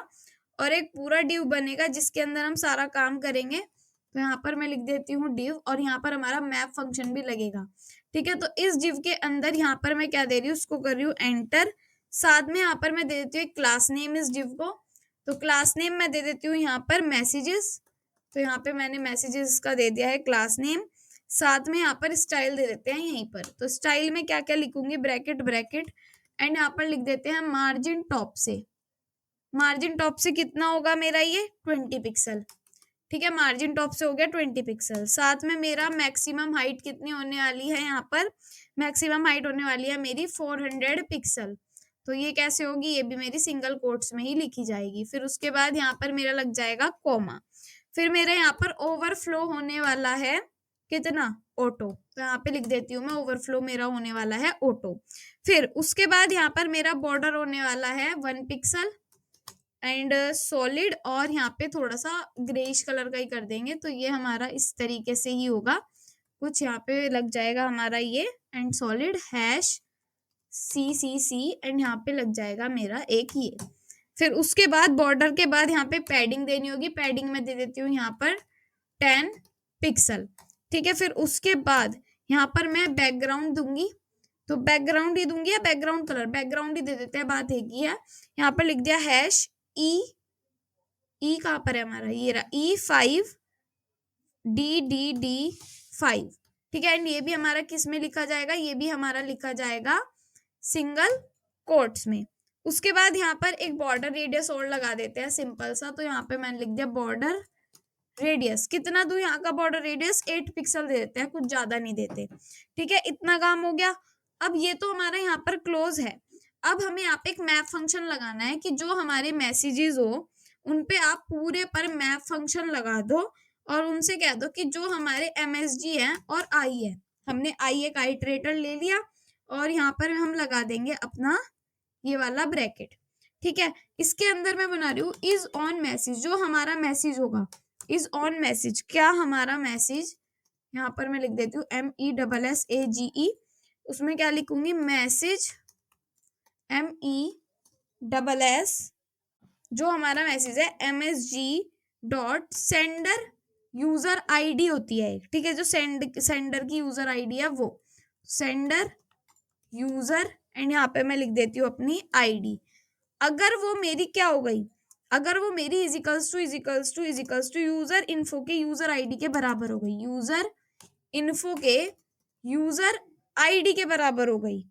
और एक पूरा डिव बनेगा जिसके अंदर हम सारा काम करेंगे। तो यहाँ पर मैं लिख देती हूँ डिव और यहाँ पर हमारा मैप फंक्शन भी लगेगा। ठीक है, तो इस डिव के अंदर यहाँ पर मैं क्या दे रही हूँ, उसको कर रही हूँ एंटर। साथ में यहाँ पर मैं दे देती हूँ एक क्लास नेम इस डिव को। तो क्लास नेम मैं दे देती हूँ यहाँ पर मैसेजेस। तो यहाँ पे मैंने मैसेजेस का दे दिया है क्लास नेम। साथ में यहाँ पर स्टाइल दे देते हैं यहीं पर। तो स्टाइल में क्या क्या लिखूंगी, ब्रैकेट एंड यहाँ पर लिख देते हैं मार्जिन टॉप से कितना होगा मेरा ये 20 पिक्सल। ठीक है, मार्जिन टॉप से हो गया 20 पिक्सल। साथ में मेरा मैक्सिमम हाइट कितनी होने वाली है, यहाँ पर मैक्सिमम हाइट होने वाली है मेरी 400 पिक्सल। तो ये कैसे होगी, ये भी मेरी सिंगल कोट्स में ही लिखी जाएगी। फिर उसके बाद यहाँ पर मेरा लग जाएगा कॉमा। फिर मेरे यहाँ पर ओवरफ्लो होने वाला है कितना, ऑटो, तो यहाँ पे लिख देती हूँ मैं ओवरफ्लो मेरा होने वाला है ऑटो। फिर उसके बाद यहाँ पर मेरा बॉर्डर होने वाला है 1 पिक्सल एंड सॉलिड, और यहाँ पे थोड़ा सा ग्रेइश कलर का ही कर देंगे, तो ये हमारा इस तरीके से ही होगा कुछ। यहाँ पे लग जाएगा हमारा ये and solid hash CCC and यहाँ पे लग जाएगा मेरा एक ये। फिर उसके बाद बॉर्डर के बाद यहाँ पे पैडिंग देनी होगी, पैडिंग में दे देती हूँ यहाँ पर 10 पिक्सल, ठीक है। फिर उसके बाद यहाँ पर मैं बैकग्राउंड दूंगी, तो बैकग्राउंड ही दूंगी या बैकग्राउंड कलर, बैकग्राउंड ही दे देते हैं, बात एक ही है। यहाँ पर लिख दिया हैश ई कहाँ पर है हमारा, ये रहा E5 DDD5, ठीक है। एंड ये भी हमारा किस में लिखा जाएगा, ये भी हमारा लिखा जाएगा सिंगल कोट्स में। उसके बाद यहाँ पर एक बॉर्डर रेडियस और लगा देते हैं सिंपल सा, तो यहाँ पे मैंने लिख दिया बॉर्डर रेडियस, कितना दूं यहाँ का बॉर्डर रेडियस, 8 पिक्सल दे देते हैं, कुछ ज्यादा नहीं देते, ठीक है। इतना काम हो गया। अब ये तो हमारा यहाँ पर क्लोज है। अब हमें यहाँ पे एक मैप फंक्शन लगाना है कि जो हमारे मैसेजेस हो उनपे आप पूरे पर मैप फंक्शन लगा दो और उनसे कह दो कि जो हमारे MSG है और I है, हमने I एक आइटरेटर ले लिया और यहाँ पर हम लगा देंगे अपना ये वाला ब्रैकेट, ठीक है। इसके अंदर मैं बना रही हूँ इज ऑन मैसेज, जो हमारा मैसेज होगा इज ऑन मैसेज, क्या हमारा मैसेज, यहाँ पर मैं लिख देती हूँ MESSAGE, उसमें क्या लिखूंगी मैसेज MESS, जो हमारा मैसेज है MSG dot sender user ID होती है, ठीक है, जो सेंडर की यूजर ID है वो सेंडर यूजर, एंड यहाँ पे मैं लिख देती हूँ अपनी ID। अगर वो मेरी क्या हो गई, अगर वो मेरी इजिकल्स टू यूजर इन्फो के यूजर ID के बराबर हो गई, यूजर इन्फो के यूजर ID के बराबर हो गई,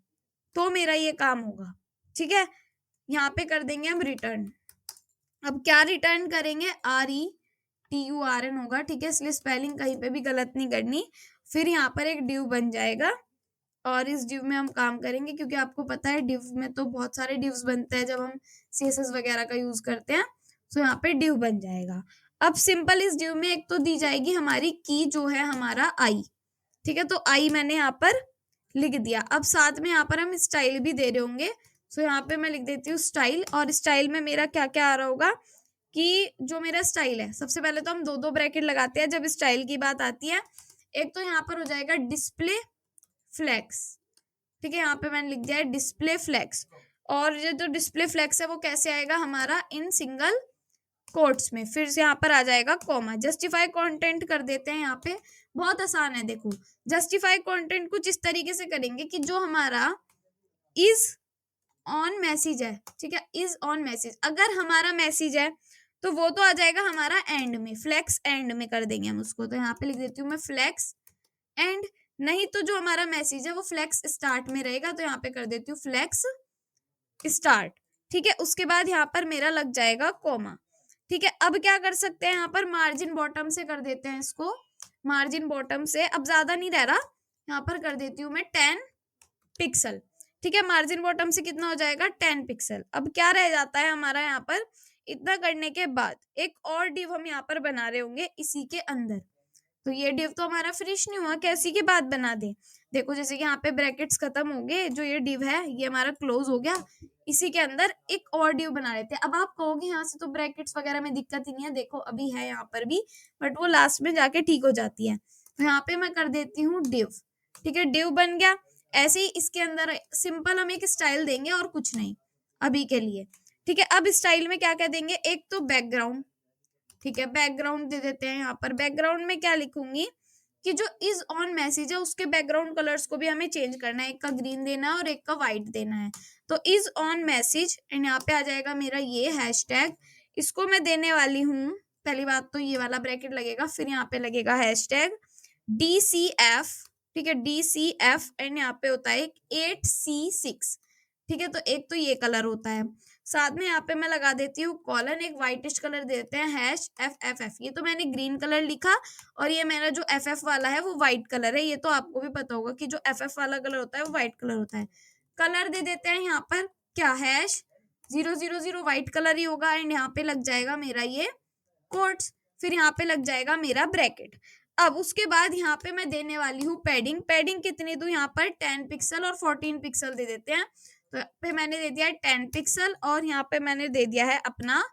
तो मेरा ये काम होगा, ठीक है। यहाँ पे कर देंगे हम रिटर्न। अब क्या रिटर्न करेंगे, RETURN होगा, ठीक है, इसलिए स्पेलिंग कहीं पे भी गलत नहीं करनी। फिर यहाँ पर एक डिव बन जाएगा और इस डिव में हम काम करेंगे, क्योंकि आपको पता है डिव में तो बहुत सारे डिव्स बनते हैं जब हम CSS वगैरह का यूज करते हैं, तो यहाँ पे डिव बन जाएगा। अब सिंपल इस डिव में एक तो दी जाएगी हमारी की जो है हमारा I, ठीक है, तो I मैंने यहाँ पर लिख दिया। अब साथ में यहाँ पर हम स्टाइल भी दे रहे होंगे, सो यहाँ पे मैं लिख देती हूँ स्टाइल, और स्टाइल में मेरा क्या क्या आ रहा होगा कि जो मेरा स्टाइल है, सबसे पहले तो हम दो ब्रैकेट लगाते हैं जब स्टाइल की बात आती है। एक तो यहाँ पर हो जाएगा डिस्प्ले फ्लेक्स, ठीक है, यहाँ पे मैंने लिख दिया है डिस्प्ले फ्लेक्स, और ये जो डिस्प्ले फ्लेक्स है वो कैसे आएगा हमारा इन सिंगल कोट्स में। फिर से यहाँ पर आ जाएगा कॉमा। जस्टिफाई कंटेंट कर देते हैं, यहाँ पे बहुत आसान है, देखो जस्टिफाई कंटेंट कुछ इस तरीके से करेंगे कि जो हमारा इज ऑन मैसेज है, ठीक है, इज ऑन मैसेज, अगर हमारा मैसेज है तो वो तो आ जाएगा हमारा एंड में, फ्लेक्स एंड में कर देंगे हम उसको, तो यहाँ पे लिख देती हूँ मैं फ्लेक्स एंड, नहीं तो जो हमारा मैसेज है वो फ्लेक्स स्टार्ट में रहेगा, तो यहाँ पे कर देती हूँ फ्लेक्स स्टार्ट, ठीक है। उसके बाद यहाँ पर मेरा लग जाएगा कॉमा, ठीक है। अब क्या कर सकते हैं, यहाँ पर मार्जिन बॉटम से कर देते हैं इसको, मार्जिन बॉटम से, अब ज्यादा नहीं रह रहा, यहाँ पर कर देती हूँ मैं 10 पिक्सल, ठीक है। मार्जिन बॉटम से कितना हो जाएगा 10 पिक्सल। अब क्या रह जाता है हमारा यहाँ पर, इतना करने के बाद एक और डिव हम यहाँ पर बना रहे होंगे इसी के अंदर, तो ये डिव तो हमारा फिनिश नहीं हुआ, कैसी की बात बना दे, देखो जैसे कि यहाँ पे ब्रैकेट्स खत्म हो गए, जो ये डिव है ये हमारा क्लोज हो गया, इसी के अंदर एक और डिव बना लेते हैं। अब आप कहोगे यहाँ से तो ब्रैकेट्स वगैरह में दिक्कत ही नहीं है, देखो अभी है यहाँ पर भी, बट वो लास्ट में जाके ठीक हो जाती है, तो यहाँ पे मैं कर देती हूँ डिव, ठीक है, डिव बन गया। ऐसे ही इसके अंदर सिंपल हम एक स्टाइल देंगे और कुछ नहीं अभी के लिए, ठीक है। अब स्टाइल में क्या क्या देंगे, एक तो बैकग्राउंड, ठीक है, बैकग्राउंड दे देते हैं। यहाँ पर बैकग्राउंड में क्या लिखूंगी कि जो इज ऑन मैसेज है उसके बैकग्राउंड कलर्स को भी हमें चेंज करना है, एक का ग्रीन देना है और एक का व्हाइट देना है, तो इज ऑन मैसेज एंड यहाँ पे आ जाएगा मेरा ये हैशटैग, इसको मैं देने वाली हूँ, पहली बात तो ये वाला ब्रैकेट लगेगा, फिर यहाँ पे लगेगा हैशटैग DCF, ठीक है, DCF एंड यहाँ पे होता है 8C6, ठीक है, तो एक तो ये कलर होता है, साथ में यहाँ पे मैं लगा देती हूँ कॉलन, एक व्हाइटिश कलर देते हैं हैश FFF, ये तो मैंने ग्रीन कलर लिखा और ये मेरा जो FF वाला है वो व्हाइट कलर है, ये तो आपको भी पता होगा कि जो FF वाला कलर होता है वो व्हाइट कलर होता है। कलर दे देते हैं यहाँ पर क्या हैश 000 व्हाइट कलर ही होगा एंड यहाँ पे लग जाएगा मेरा ये कोट्स, फिर यहाँ पे लग जाएगा मेरा ब्रैकेट। अब उसके बाद यहाँ पे मैं देने वाली हूँ पैडिंग। पैडिंग कितनी दूं, यहाँ पर 10 पिक्सल और 14 पिक्सल दे देते हैं। तो यहाँ पे मैंने दे दिया है 10 पिक्सल और यहाँ पे मैंने दे दिया है अपना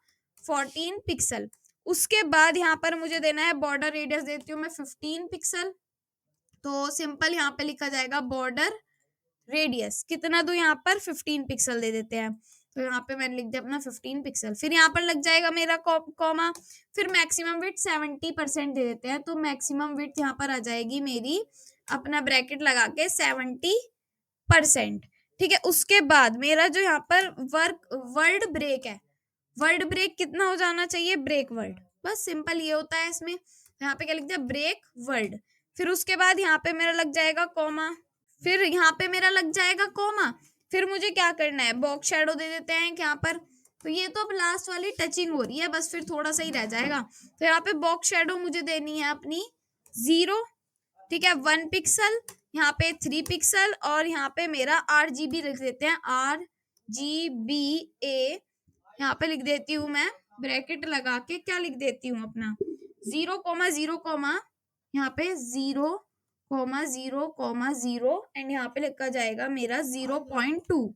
14 पिक्सल। उसके बाद यहाँ पर मुझे देना है बॉर्डर रेडियस, देती हूँ मैं 15 पिक्सल। तो सिंपल यहाँ पे लिखा जाएगा बॉर्डर रेडियस कितना दूं, यहाँ पर 15 पिक्सल दे देते हैं। तो यहाँ पे मैंने लिख दिया अपना 15 पिक्सल। फिर यहाँ पर लग जाएगा मेरा कॉमा, फिर मैक्सिमम विड्थ 70% दे देते हैं। तो मैक्सिमम विड्थ यहाँ पर आ जाएगी मेरी अपना ब्रैकेट लगा के 70%। ठीक है, उसके बाद मेरा जो यहाँ पर वर्ड ब्रेक है, वर्ड ब्रेक कितना हो जाना चाहिए, ब्रेक वर्ड, बस सिंपल ये होता है इसमें। यहाँ पे क्या लिख दिया, ब्रेक वर्ड। फिर उसके बाद यहाँ पे मेरा लग जाएगा कॉमा, फिर यहाँ पे मेरा लग जाएगा कॉमा। फिर मुझे क्या करना है, बॉक्स शेडो दे देते हैं यहाँ पर। तो ये तो अब लास्ट वाली टचिंग हो रही है, बस फिर थोड़ा सा ही रह जाएगा। तो यहाँ पे बॉक्स शेडो मुझे देनी है अपनी 0, ठीक है, 1 पिक्सल, यहाँ पे 3 पिक्सल और यहाँ पे मेरा RGB लिख देते हैं, RGBA। यहाँ पे लिख देती हूँ मैं ब्रैकेट लगा के, क्या लिख देती हूँ अपना 0,0, यहाँ पे 0,0,0 एंड यहाँ पे लिखा जाएगा मेरा 0.2।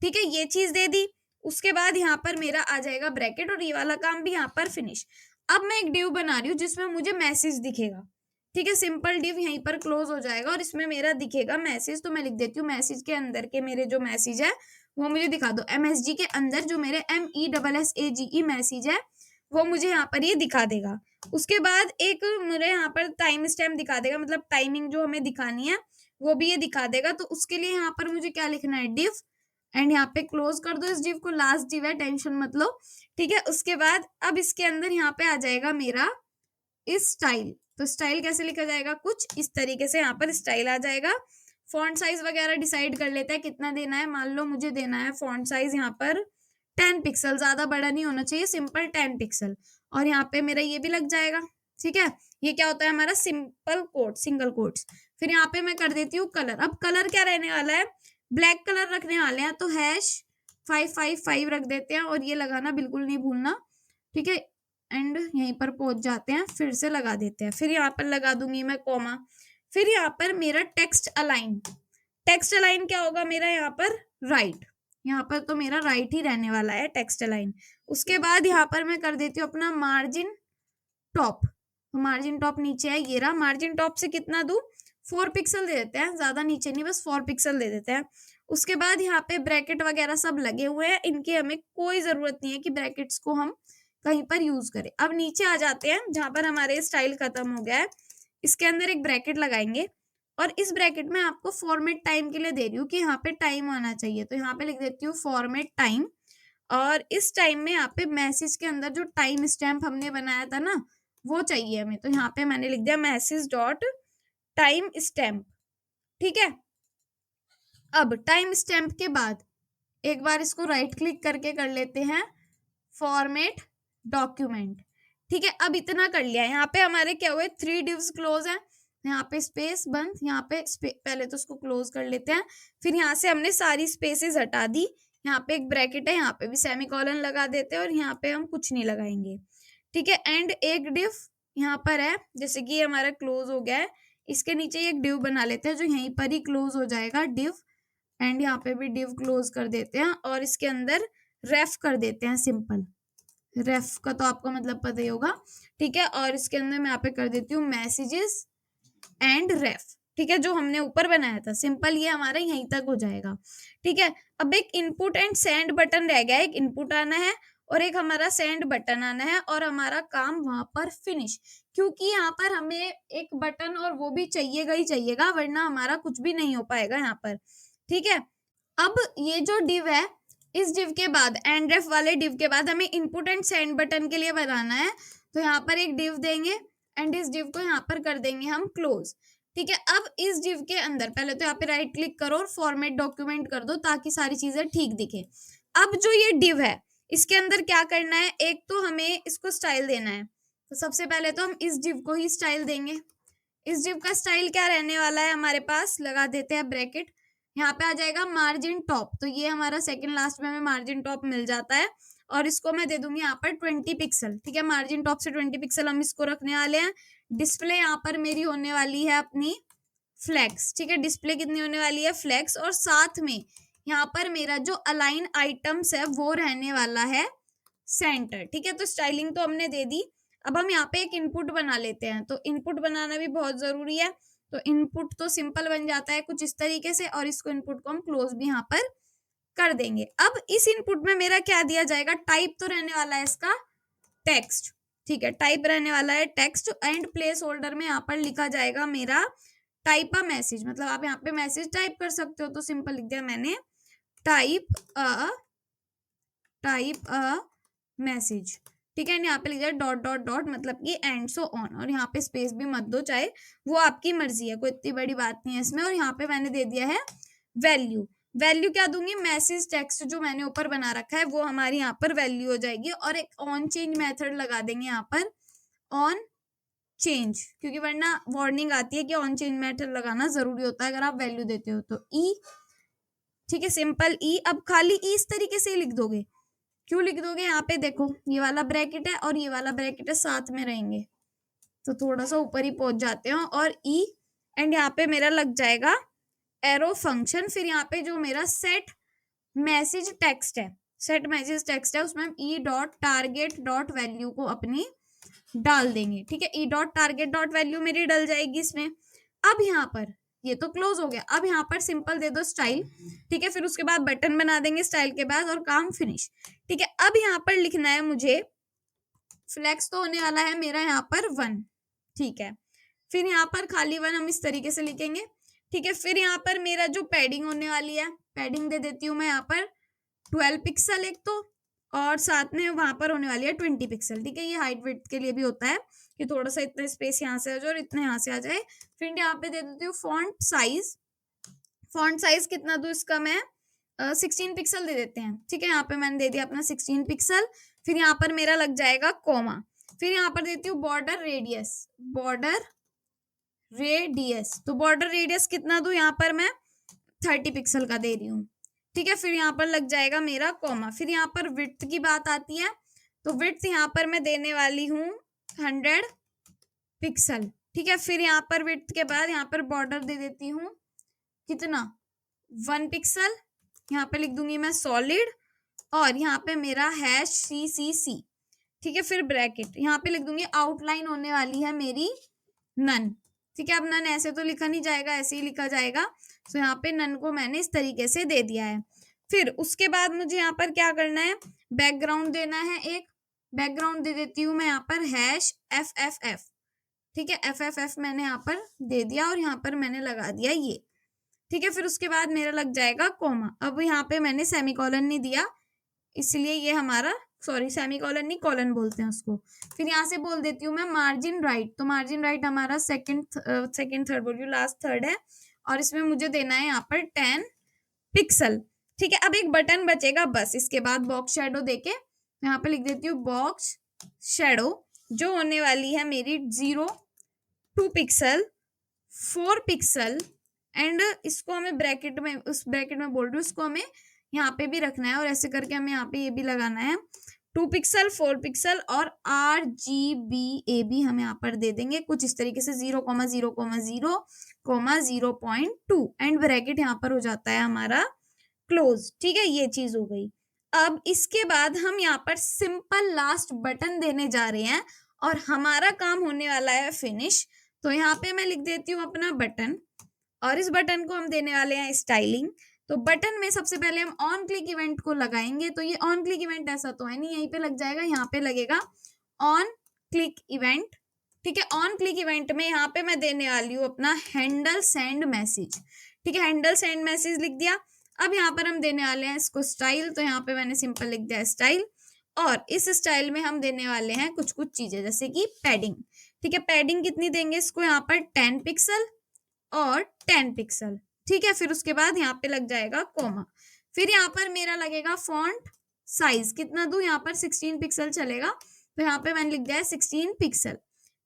ठीक है, ये चीज दे दी। उसके बाद यहाँ पर मेरा आ जाएगा ब्रैकेट और ये वाला काम भी यहाँ पर फिनिश। अब मैं एक डिव बना रही हूँ जिसमें मुझे मैसेज दिखेगा। ठीक है, सिंपल डिव यहीं पर क्लोज हो जाएगा और इसमें मेरा दिखेगा मैसेज। तो मैं लिख देती हूँ मैसेज के अंदर के मेरे जो मैसेज है वो मुझे दिखा दो। MSG के अंदर जो मेरे MESSAGE मैसेज है वो मुझे यहाँ पर ये दिखा देगा। उसके बाद एक मुझे यहाँ पर टाइम स्टैम्प दिखा देगा, मतलब टाइमिंग जो हमें दिखानी है वो भी ये दिखा देगा। तो उसके लिए यहाँ पर मुझे क्या लिखना है, डिव, एंड यहाँ पे क्लोज कर दो इस डिव को, लास्ट डिव है, टेंशन मत लो। ठीक है, उसके बाद अब इसके अंदर यहाँ पे आ जाएगा मेरा स्टाइल। तो स्टाइल कैसे लिखा जाएगा, कुछ इस तरीके से यहाँ पर स्टाइल आ जाएगा। फॉन्ट साइज वगैरह डिसाइड कर लेते हैं कितना देना है। मान लो मुझे देना है फॉन्ट साइज यहाँ पर 10 पिक्सल, ज्यादा बड़ा नहीं होना चाहिए, सिंपल 10 पिक्सल। और यहाँ पे मेरा ये भी लग जाएगा। ठीक है, ये क्या होता है हमारा सिंपल कोट, सिंगल कोट्स। फिर यहाँ पे मैं कर देती हूँ कलर। अब कलर क्या रहने वाला है, ब्लैक कलर रखने वाले हैं। तो #555 रख देते हैं और ये लगाना बिल्कुल नहीं भूलना। ठीक है, एंड यहीं पर पहुंच जाते हैं, फिर से लगा देते हैं। फिर यहाँ पर लगा दूंगी मैं कॉमा। फिर यहाँ पर मेरा टेक्स्ट अलाइन, टेक्स्ट अलाइन क्या होगा मेरा यहाँ पर राइट, यहाँ पर तो मेरा राइट ही रहने वाला है टेक्स्ट अलाइन। उसके बाद यहाँ पर मैं कर देती हूँ अपना मार्जिन टॉप। मार्जिन टॉप नीचे है, ये रहा। मार्जिन टॉप से कितना दूं, 4 पिक्सल दे देते हैं, ज्यादा नीचे नहीं, बस 4 पिक्सल दे देते हैं। उसके बाद यहाँ पे ब्रैकेट वगैरह सब लगे हुए हैं, इनकी हमें कोई जरूरत नहीं है कि ब्रैकेट्स को हम कहीं पर यूज करें। अब नीचे आ जाते हैं जहां पर हमारे स्टाइल खत्म हो गया है, इसके अंदर एक ब्रैकेट लगाएंगे और इस ब्रैकेट में आपको फॉर्मेट टाइम के लिए दे रही हूँ कि यहाँ पे टाइम आना चाहिए। तो यहाँ पे लिख देती हूँ फॉर्मेट टाइम, और इस टाइम में यहाँ पे मैसेज के अंदर जो टाइम स्टैम्प हमने बनाया था ना वो चाहिए हमें। तो यहाँ पे मैंने लिख दिया मैसेज डॉट टाइम स्टैम्प। ठीक है, अब टाइम स्टैम्प के बाद एक बार इसको राइट क्लिक करके कर लेते हैं फॉर्मेट डॉक्यूमेंट। ठीक है, अब इतना कर लिया। यहाँ पे हमारे क्या हुए, 3 डिव्स क्लोज है, यहाँ पे स्पेस बंद, यहाँ पे पहले तो उसको क्लोज कर लेते हैं। फिर यहाँ से हमने सारी स्पेसेस हटा दी, यहाँ पे एक ब्रैकेट है, यहाँ पे भी सेमीकोलन लगा देते हैं और यहाँ पे हम कुछ नहीं लगाएंगे। ठीक है, एंड एक डिव यहाँ पर है, जैसे कि हमारा क्लोज हो गया है, इसके नीचे एक डिव बना लेते हैं जो यहीं पर ही क्लोज हो जाएगा डिव, एंड यहाँ पे भी डिव क्लोज कर देते हैं और इसके अंदर रेफ कर देते हैं। सिंपल रेफ का तो आपको मतलब पता ही होगा। ठीक है, और इसके अंदर मैं यहाँ पे कर देती हूँ मैसेजेस एंड रेफ। ठीक है, जो हमने ऊपर बनाया था सिंपल, ये हमारा यहीं तक हो जाएगा। ठीक है, अब एक इनपुट एंड सेंड बटन रह गया, एक इनपुट आना है और एक हमारा सेंड बटन आना है और हमारा काम वहां पर फिनिश। क्योंकि यहाँ पर हमें एक बटन और वो भी चाहिएगा ही चाहिएगा, वरना हमारा कुछ भी नहीं हो पाएगा यहाँ पर। ठीक है, अब ये जो डिव है, इस डिव के बाद एंड रेफ वाले डिव के बाद हमें इनपुट एंड सेंड बटन के लिए बनाना है। तो यहाँ पर एक डिव देंगे एंड इस डिव को यहाँ पर कर देंगे हम क्लोज। ठीक है, अब इस डिव के अंदर पहले तो यहाँ पे राइट क्लिक करो और फॉर्मेट डॉक्यूमेंट कर दो ताकि सारी चीजें ठीक दिखे। अब जो ये डिव है इसके अंदर क्या करना है, एक तो हमें इसको स्टाइल देना है। तो सबसे पहले तो हम इस डिव को ही स्टाइल देंगे। इस डिव का स्टाइल क्या रहने वाला है हमारे पास, लगा देते हैं ब्रैकेट, यहाँ पे आ जाएगा मार्जिन टॉप, तो ये हमारा सेकंड लास्ट में हमें मार्जिन टॉप मिल जाता है और इसको मैं दे दूंगी यहाँ पर 20 पिक्सल। ठीक है, मार्जिन टॉप से 20 पिक्सल हम इसको रखने वाले हैं। डिस्प्ले यहाँ पर मेरी होने वाली है अपनी फ्लैक्स। ठीक है, डिस्प्ले कितनी होने वाली है, फ्लैक्स, और साथ में यहाँ पर मेरा जो अलाइन आइटम्स है वो रहने वाला है सेंटर। ठीक है, तो स्टाइलिंग तो हमने दे दी। अब हम यहाँ पे एक इनपुट बना लेते हैं, तो इनपुट बनाना भी बहुत जरूरी है। तो इनपुट तो सिंपल बन जाता है कुछ इस तरीके से, और इसको इनपुट को हम क्लोज भी यहाँ पर कर देंगे। अब इस इनपुट में मेरा क्या दिया जाएगा, टाइप तो रहने वाला है इसका टेक्स्ट। ठीक है, टाइप रहने वाला है टेक्स्ट, एंड प्लेस होल्डर में यहाँ पर लिखा जाएगा मेरा टाइप अ मैसेज। मतलब आप यहाँ पे मैसेज टाइप कर सकते हो, तो सिंपल लिख दिया मैंने टाइप अ मैसेज। ठीक है, यहाँ पे लिख दिया डॉट डॉट डॉट, मतलब कि एंड सो ऑन, और यहाँ पे स्पेस भी मत दो, चाहे वो आपकी मर्जी है, कोई इतनी बड़ी बात नहीं है इसमें। और यहाँ पे मैंने दे दिया है वैल्यू। वैल्यू क्या दूंगी, मैसेज टेक्स्ट जो मैंने ऊपर बना रखा है वो हमारी यहाँ पर वैल्यू हो जाएगी। और एक ऑन चेंज मेथड लगा देंगे यहाँ पर, ऑन चेंज, क्योंकि वरना वार्निंग आती है कि ऑन चेंज मेथड लगाना जरूरी होता है अगर आप वैल्यू देते हो तो। ई, ठीक है, सिंपल ई। अब खाली ई इस तरीके से ही लिख दोगे। क्यों लिख दोगे, यहाँ पे देखो ये वाला ब्रैकेट है और ये वाला ब्रैकेट है, साथ में रहेंगे तो थोड़ा सा ऊपर ही पहुंच जाते हो, और ई, एंड यहाँ पे मेरा लग जाएगा एरो फंक्शन। फिर यहाँ पे जो मेरा सेट मैसेज टेक्स्ट है, सेट मैसेज टेक्स्ट है, उसमें हम E dot target dot value को अपनी डाल देंगे। ठीक है, E dot target dot value मेरी डल जाएगी इसमें। अब यहाँ पर ये तो क्लोज हो गया, अब यहाँ पर सिंपल दे दो स्टाइल। ठीक है, फिर उसके बाद बटन बना देंगे स्टाइल के बाद, और काम फिनिश। ठीक है, अब यहाँ पर लिखना है मुझे, फ्लेक्स तो होने वाला है मेरा यहाँ पर 1। ठीक है, फिर यहाँ पर खाली 1 हम इस तरीके से लिखेंगे। ठीक है, फिर यहाँ पर मेरा जो पैडिंग होने वाली है, पैडिंग दे देती हूँ मैं यहाँ पर 12 पिक्सल एक तो, और साथ में वहां पर होने वाली है 20 पिक्सल। ठीक है, ये हाइट विड्थ के लिए भी होता है कि थोड़ा सा इतना स्पेस यहाँ से आ जाए और इतना यहाँ से आ जाए। फिर यहाँ पे दे देती हूँ फॉन्ट साइज। फॉन्ट साइज कितना दूं इसका मैं 16 पिक्सल दे देते हैं। ठीक है, यहाँ पे मैंने दे दिया अपना 16 पिक्सल। फिर यहाँ पर मेरा लग जाएगा कोमा। फिर यहाँ पर देती हूँ बॉर्डर रेडियस, बॉर्डर रेडियस, तो बॉर्डर रेडियस कितना दूं यहाँ पर मैं 30 पिक्सल का दे रही हूँ। ठीक है, फिर यहाँ पर लग जाएगा मेरा कॉमा। फिर यहाँ पर विड्थ की बात आती है, तो विड्थ यहाँ पर मैं देने वाली हूँ 100 पिक्सल। ठीक है, फिर यहाँ पर विड्थ के बाद यहाँ पर बॉर्डर दे देती हूँ कितना 1 पिक्सल। यहाँ पे लिख दूंगी मैं सॉलिड, और यहाँ पे मेरा हैश CCC। ठीक है, फिर ब्रैकेट, यहाँ पे लिख दूंगी आउटलाइन होने वाली है मेरी नन। ठीक है, अब नन ऐसे तो लिखा नहीं जाएगा, ऐसे ही लिखा जाएगा, तो यहाँ पे नन को मैंने इस तरीके से दे दिया है। फिर उसके बाद मुझे यहाँ पर क्या करना है, बैकग्राउंड देना है एक। बैकग्राउंड दे देती हूँ मैं यहाँ पर हैश FFF। ठीक है, FFF मैंने यहाँ पर दे दिया, और यहाँ पर मैंने लगा दिया ये। ठीक है, फिर उसके बाद मेरा लग जाएगा कोमा। अब यहाँ पे मैंने सेमीकोलन नहीं दिया, इसलिए ये हमारा, सॉरी सेमीकोलन नहीं, कॉलन बोलते हैं उसको। फिर यहाँ से बोल देती हूँ मैं मार्जिन राइट, तो मार्जिन राइट हमारा सेकंड थर्ड बोल रही हूँ, लास्ट थर्ड है, और इसमें मुझे देना है यहाँ पर 10 पिक्सल। ठीक है, अब एक बटन बचेगा बस, इसके बाद बॉक्स शेडो देके यहाँ पे लिख देती हूँ बॉक्स शेडो, जो होने वाली है मेरी 0.2 पिक्सल 4 पिक्सल, एंड इसको हमें ब्रैकेट में, उस ब्रैकेट में बोल रही हूँ, इसको हमें यहाँ पे भी रखना है, और ऐसे करके हमें यहाँ पे ये भी लगाना है 2 पिक्सल 4 पिक्सल, और RGBA हम यहाँ पर दे देंगे कुछ इस तरीके से 0,0,0,0.2, एंड ब्रैकेट यहाँ पर हो जाता है हमारा क्लोज। ठीक है, ये चीज हो गई। अब इसके बाद हम यहाँ पर सिंपल लास्ट बटन देने जा रहे हैं, और हमारा काम होने वाला है फिनिश। तो यहाँ पे मैं लिख देती हूँ अपना बटन, और इस बटन को हम देने वाले हैं स्टाइलिंग। तो बटन में सबसे पहले हम ऑन क्लिक इवेंट को लगाएंगे, तो ये ऑन क्लिक इवेंट ऐसा तो है नहीं, यहीं पे लग जाएगा, यहाँ पे लगेगा ऑन क्लिक इवेंट। ठीक है, ऑन क्लिक इवेंट में यहाँ पे मैं देने वाली हूँ अपना हैंडल सेंड मैसेज। ठीक है, हैंडल सेंड मैसेज लिख दिया। अब यहाँ पर हम देने वाले हैं इसको स्टाइल, तो यहाँ पे मैंने सिंपल लिख दिया स्टाइल, और इस स्टाइल में हम देने वाले हैं कुछ कुछ चीजें, जैसे कि पैडिंग। ठीक है, पैडिंग कितनी देंगे इसको, यहाँ पर 10 पिक्सल और 10 पिक्सल। ठीक है, फिर उसके बाद यहाँ पे लग जाएगा कोमा। फिर यहाँ पर मेरा लगेगा फॉन्ट साइज, कितना दूं, यहाँ पर 16 पिक्सल चलेगा, तो यहाँ पे मैंने लिख दिया है 16 पिक्सल।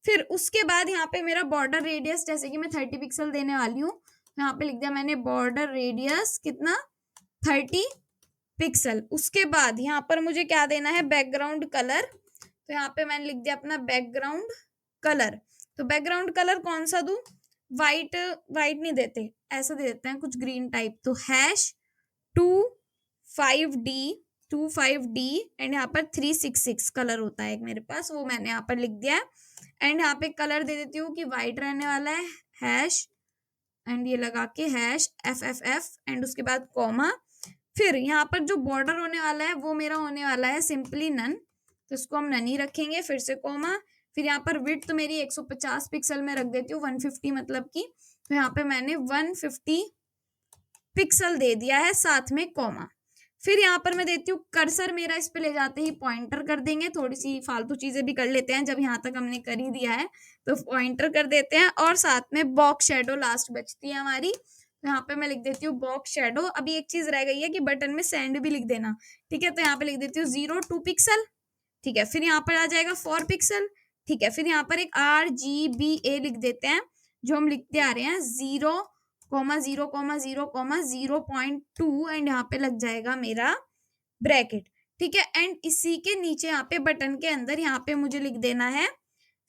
फिर उसके बाद यहाँ पे मेरा बॉर्डर रेडियस, जैसे कि मैं 30 पिक्सल देने वाली हूँ, यहाँ पे लिख दिया मैंने बॉर्डर रेडियस कितना 30 पिक्सल। उसके बाद यहाँ पर मुझे क्या देना है, बैकग्राउंड कलर। तो यहाँ पे मैंने लिख दिया अपना बैकग्राउंड कलर। तो बैकग्राउंड कलर कौन सा दूं, वाइट नहीं देते, ऐसा दे देते हैं कुछ ग्रीन टाइप। तो #25D एंड यहाँ पर 366 कलर होता है एक मेरे पास, वो मैंने यहाँ पर लिख दिया है। एंड यहाँ पे कलर दे देती हूँ कि वाइट रहने वाला है, हैश एंड ये लगा के #FFF एंड उसके बाद कॉमा। फिर यहाँ पर जो बॉर्डर होने वाला है वो मेरा होने वाला है सिंपली नन, तो इसको हम नन ही रखेंगे, फिर से कॉमा। फिर यहाँ पर विड्थ तो मेरी 150 पिक्सल में रख देती हूँ, 150 मतलब की। तो यहाँ पे मैंने 150 पिक्सल दे दिया है, साथ में कॉमा। फिर यहाँ पर मैं देती हूँ कर्सर, मेरा इस पे ले जाते ही पॉइंटर कर देंगे। थोड़ी सी फालतू चीजें भी कर लेते हैं, जब यहाँ तक हमने कर ही दिया है तो पॉइंटर कर देते हैं। और साथ में बॉक्स शेडो लास्ट बचती है हमारी, तो यहाँ पे मैं लिख देती हूँ बॉक्स शेडो। अभी एक चीज रह गई है कि बटन में सेंड भी लिख देना, ठीक है। तो यहाँ पे लिख देती हूँ 0 2 पिक्सल, ठीक है। फिर यहाँ पर आ जाएगा 4 पिक्सल, ठीक है। फिर यहाँ पर एक RGBA लिख देते हैं, जो हम लिखते आ रहे हैं 0,0,0,0,2 एंड यहाँ पे लग जाएगा मेरा ब्रैकेट, ठीक है। एंड इसी के नीचे यहाँ पे बटन के अंदर यहाँ पे मुझे लिख देना है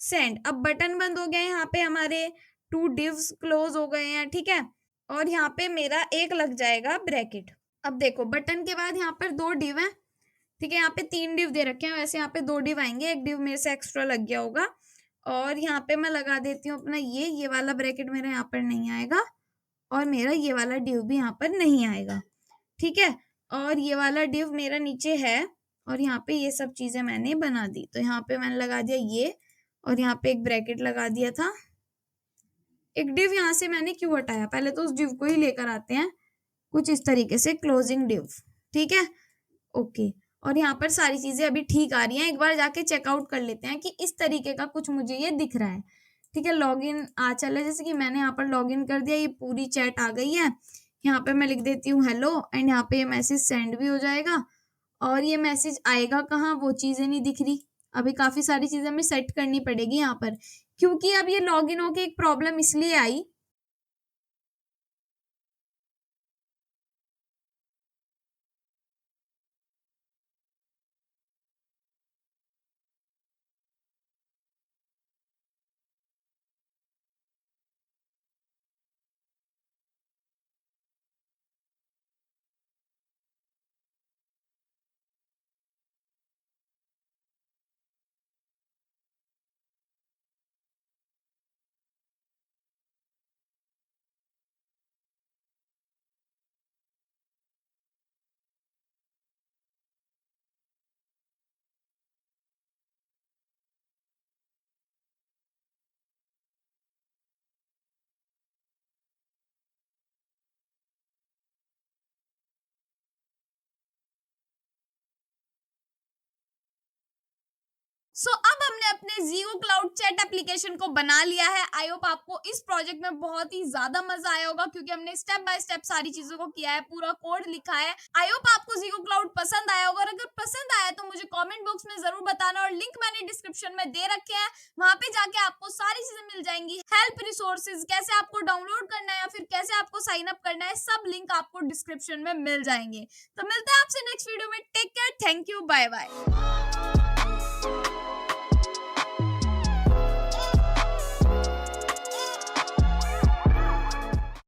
सेंड। अब बटन बंद हो गए, यहाँ पे हमारे 2 डिव्स क्लोज हो गए हैं, ठीक है। और यहाँ पे मेरा एक लग जाएगा ब्रैकेट। अब देखो बटन के बाद यहाँ पर 2 डिव है, ठीक है। यहाँ पे 3 डिव दे रखे हैं, वैसे यहाँ पे 2 डिव आएंगे, एक डिव मेरे से एक्स्ट्रा लग गया होगा। और यहाँ पे मैं लगा देती हूँ अपना ये वाला ब्रैकेट मेरा यहाँ पर नहीं आएगा, और मेरा ये वाला डिव भी यहाँ पर नहीं आएगा, ठीक है। और ये वाला डिव मेरा नीचे है, और यहाँ पे ये सब चीजें मैंने बना दी। तो यहाँ पे मैंने लगा दिया ये, और यहाँ पे एक ब्रैकेट लगा दिया था। एक डिव यहाँ से मैंने क्यों हटाया, पहले तो उस डिव को ही लेकर आते हैं कुछ इस तरीके से, क्लोजिंग डिव, ठीक है, ओके। और यहाँ पर सारी चीजें अभी ठीक आ रही हैं, एक बार जाके चेकआउट कर लेते हैं कि इस तरीके का कुछ मुझे ये दिख रहा है, ठीक है। लॉगिन आ चले, जैसे कि मैंने यहाँ पर लॉगिन कर दिया, ये पूरी चैट आ गई है। यहाँ पे मैं लिख देती हूँ हेलो, एंड यहाँ पे ये मैसेज सेंड भी हो जाएगा। और ये मैसेज आएगा कहाँ, वो चीजें नहीं दिख रही। अभी काफी सारी चीजें हमें सेट करनी पड़ेगी यहाँ पर, क्योंकि अब ये लॉगिन होके एक प्रॉब्लम इसलिए आई, सो अब हमने अपने जियो क्लाउड चैट एप्लीकेशन को बना लिया है। आई होप आपको इस प्रोजेक्ट में बहुत ही ज्यादा मजा आया होगा, क्योंकि हमने स्टेप बाय स्टेप सारी चीजों को किया है, पूरा कोड लिखा है। आई होप आपको जियो क्लाउड पसंद आया होगा, और अगर पसंद आया तो मुझे कमेंट बॉक्स में जरूर बताना, और लिंक मैंने डिस्क्रिप्शन में दे रखे हैं, वहां पे जाके आपको सारी चीजें मिल जाएंगी। हेल्प रिसोर्सेज, कैसे आपको डाउनलोड करना है या फिर कैसे आपको साइन अप करना है, सब लिंक आपको डिस्क्रिप्शन में मिल जाएंगे। तो मिलते हैं आपसे नेक्स्ट वीडियो में, take care, thank you, bye bye.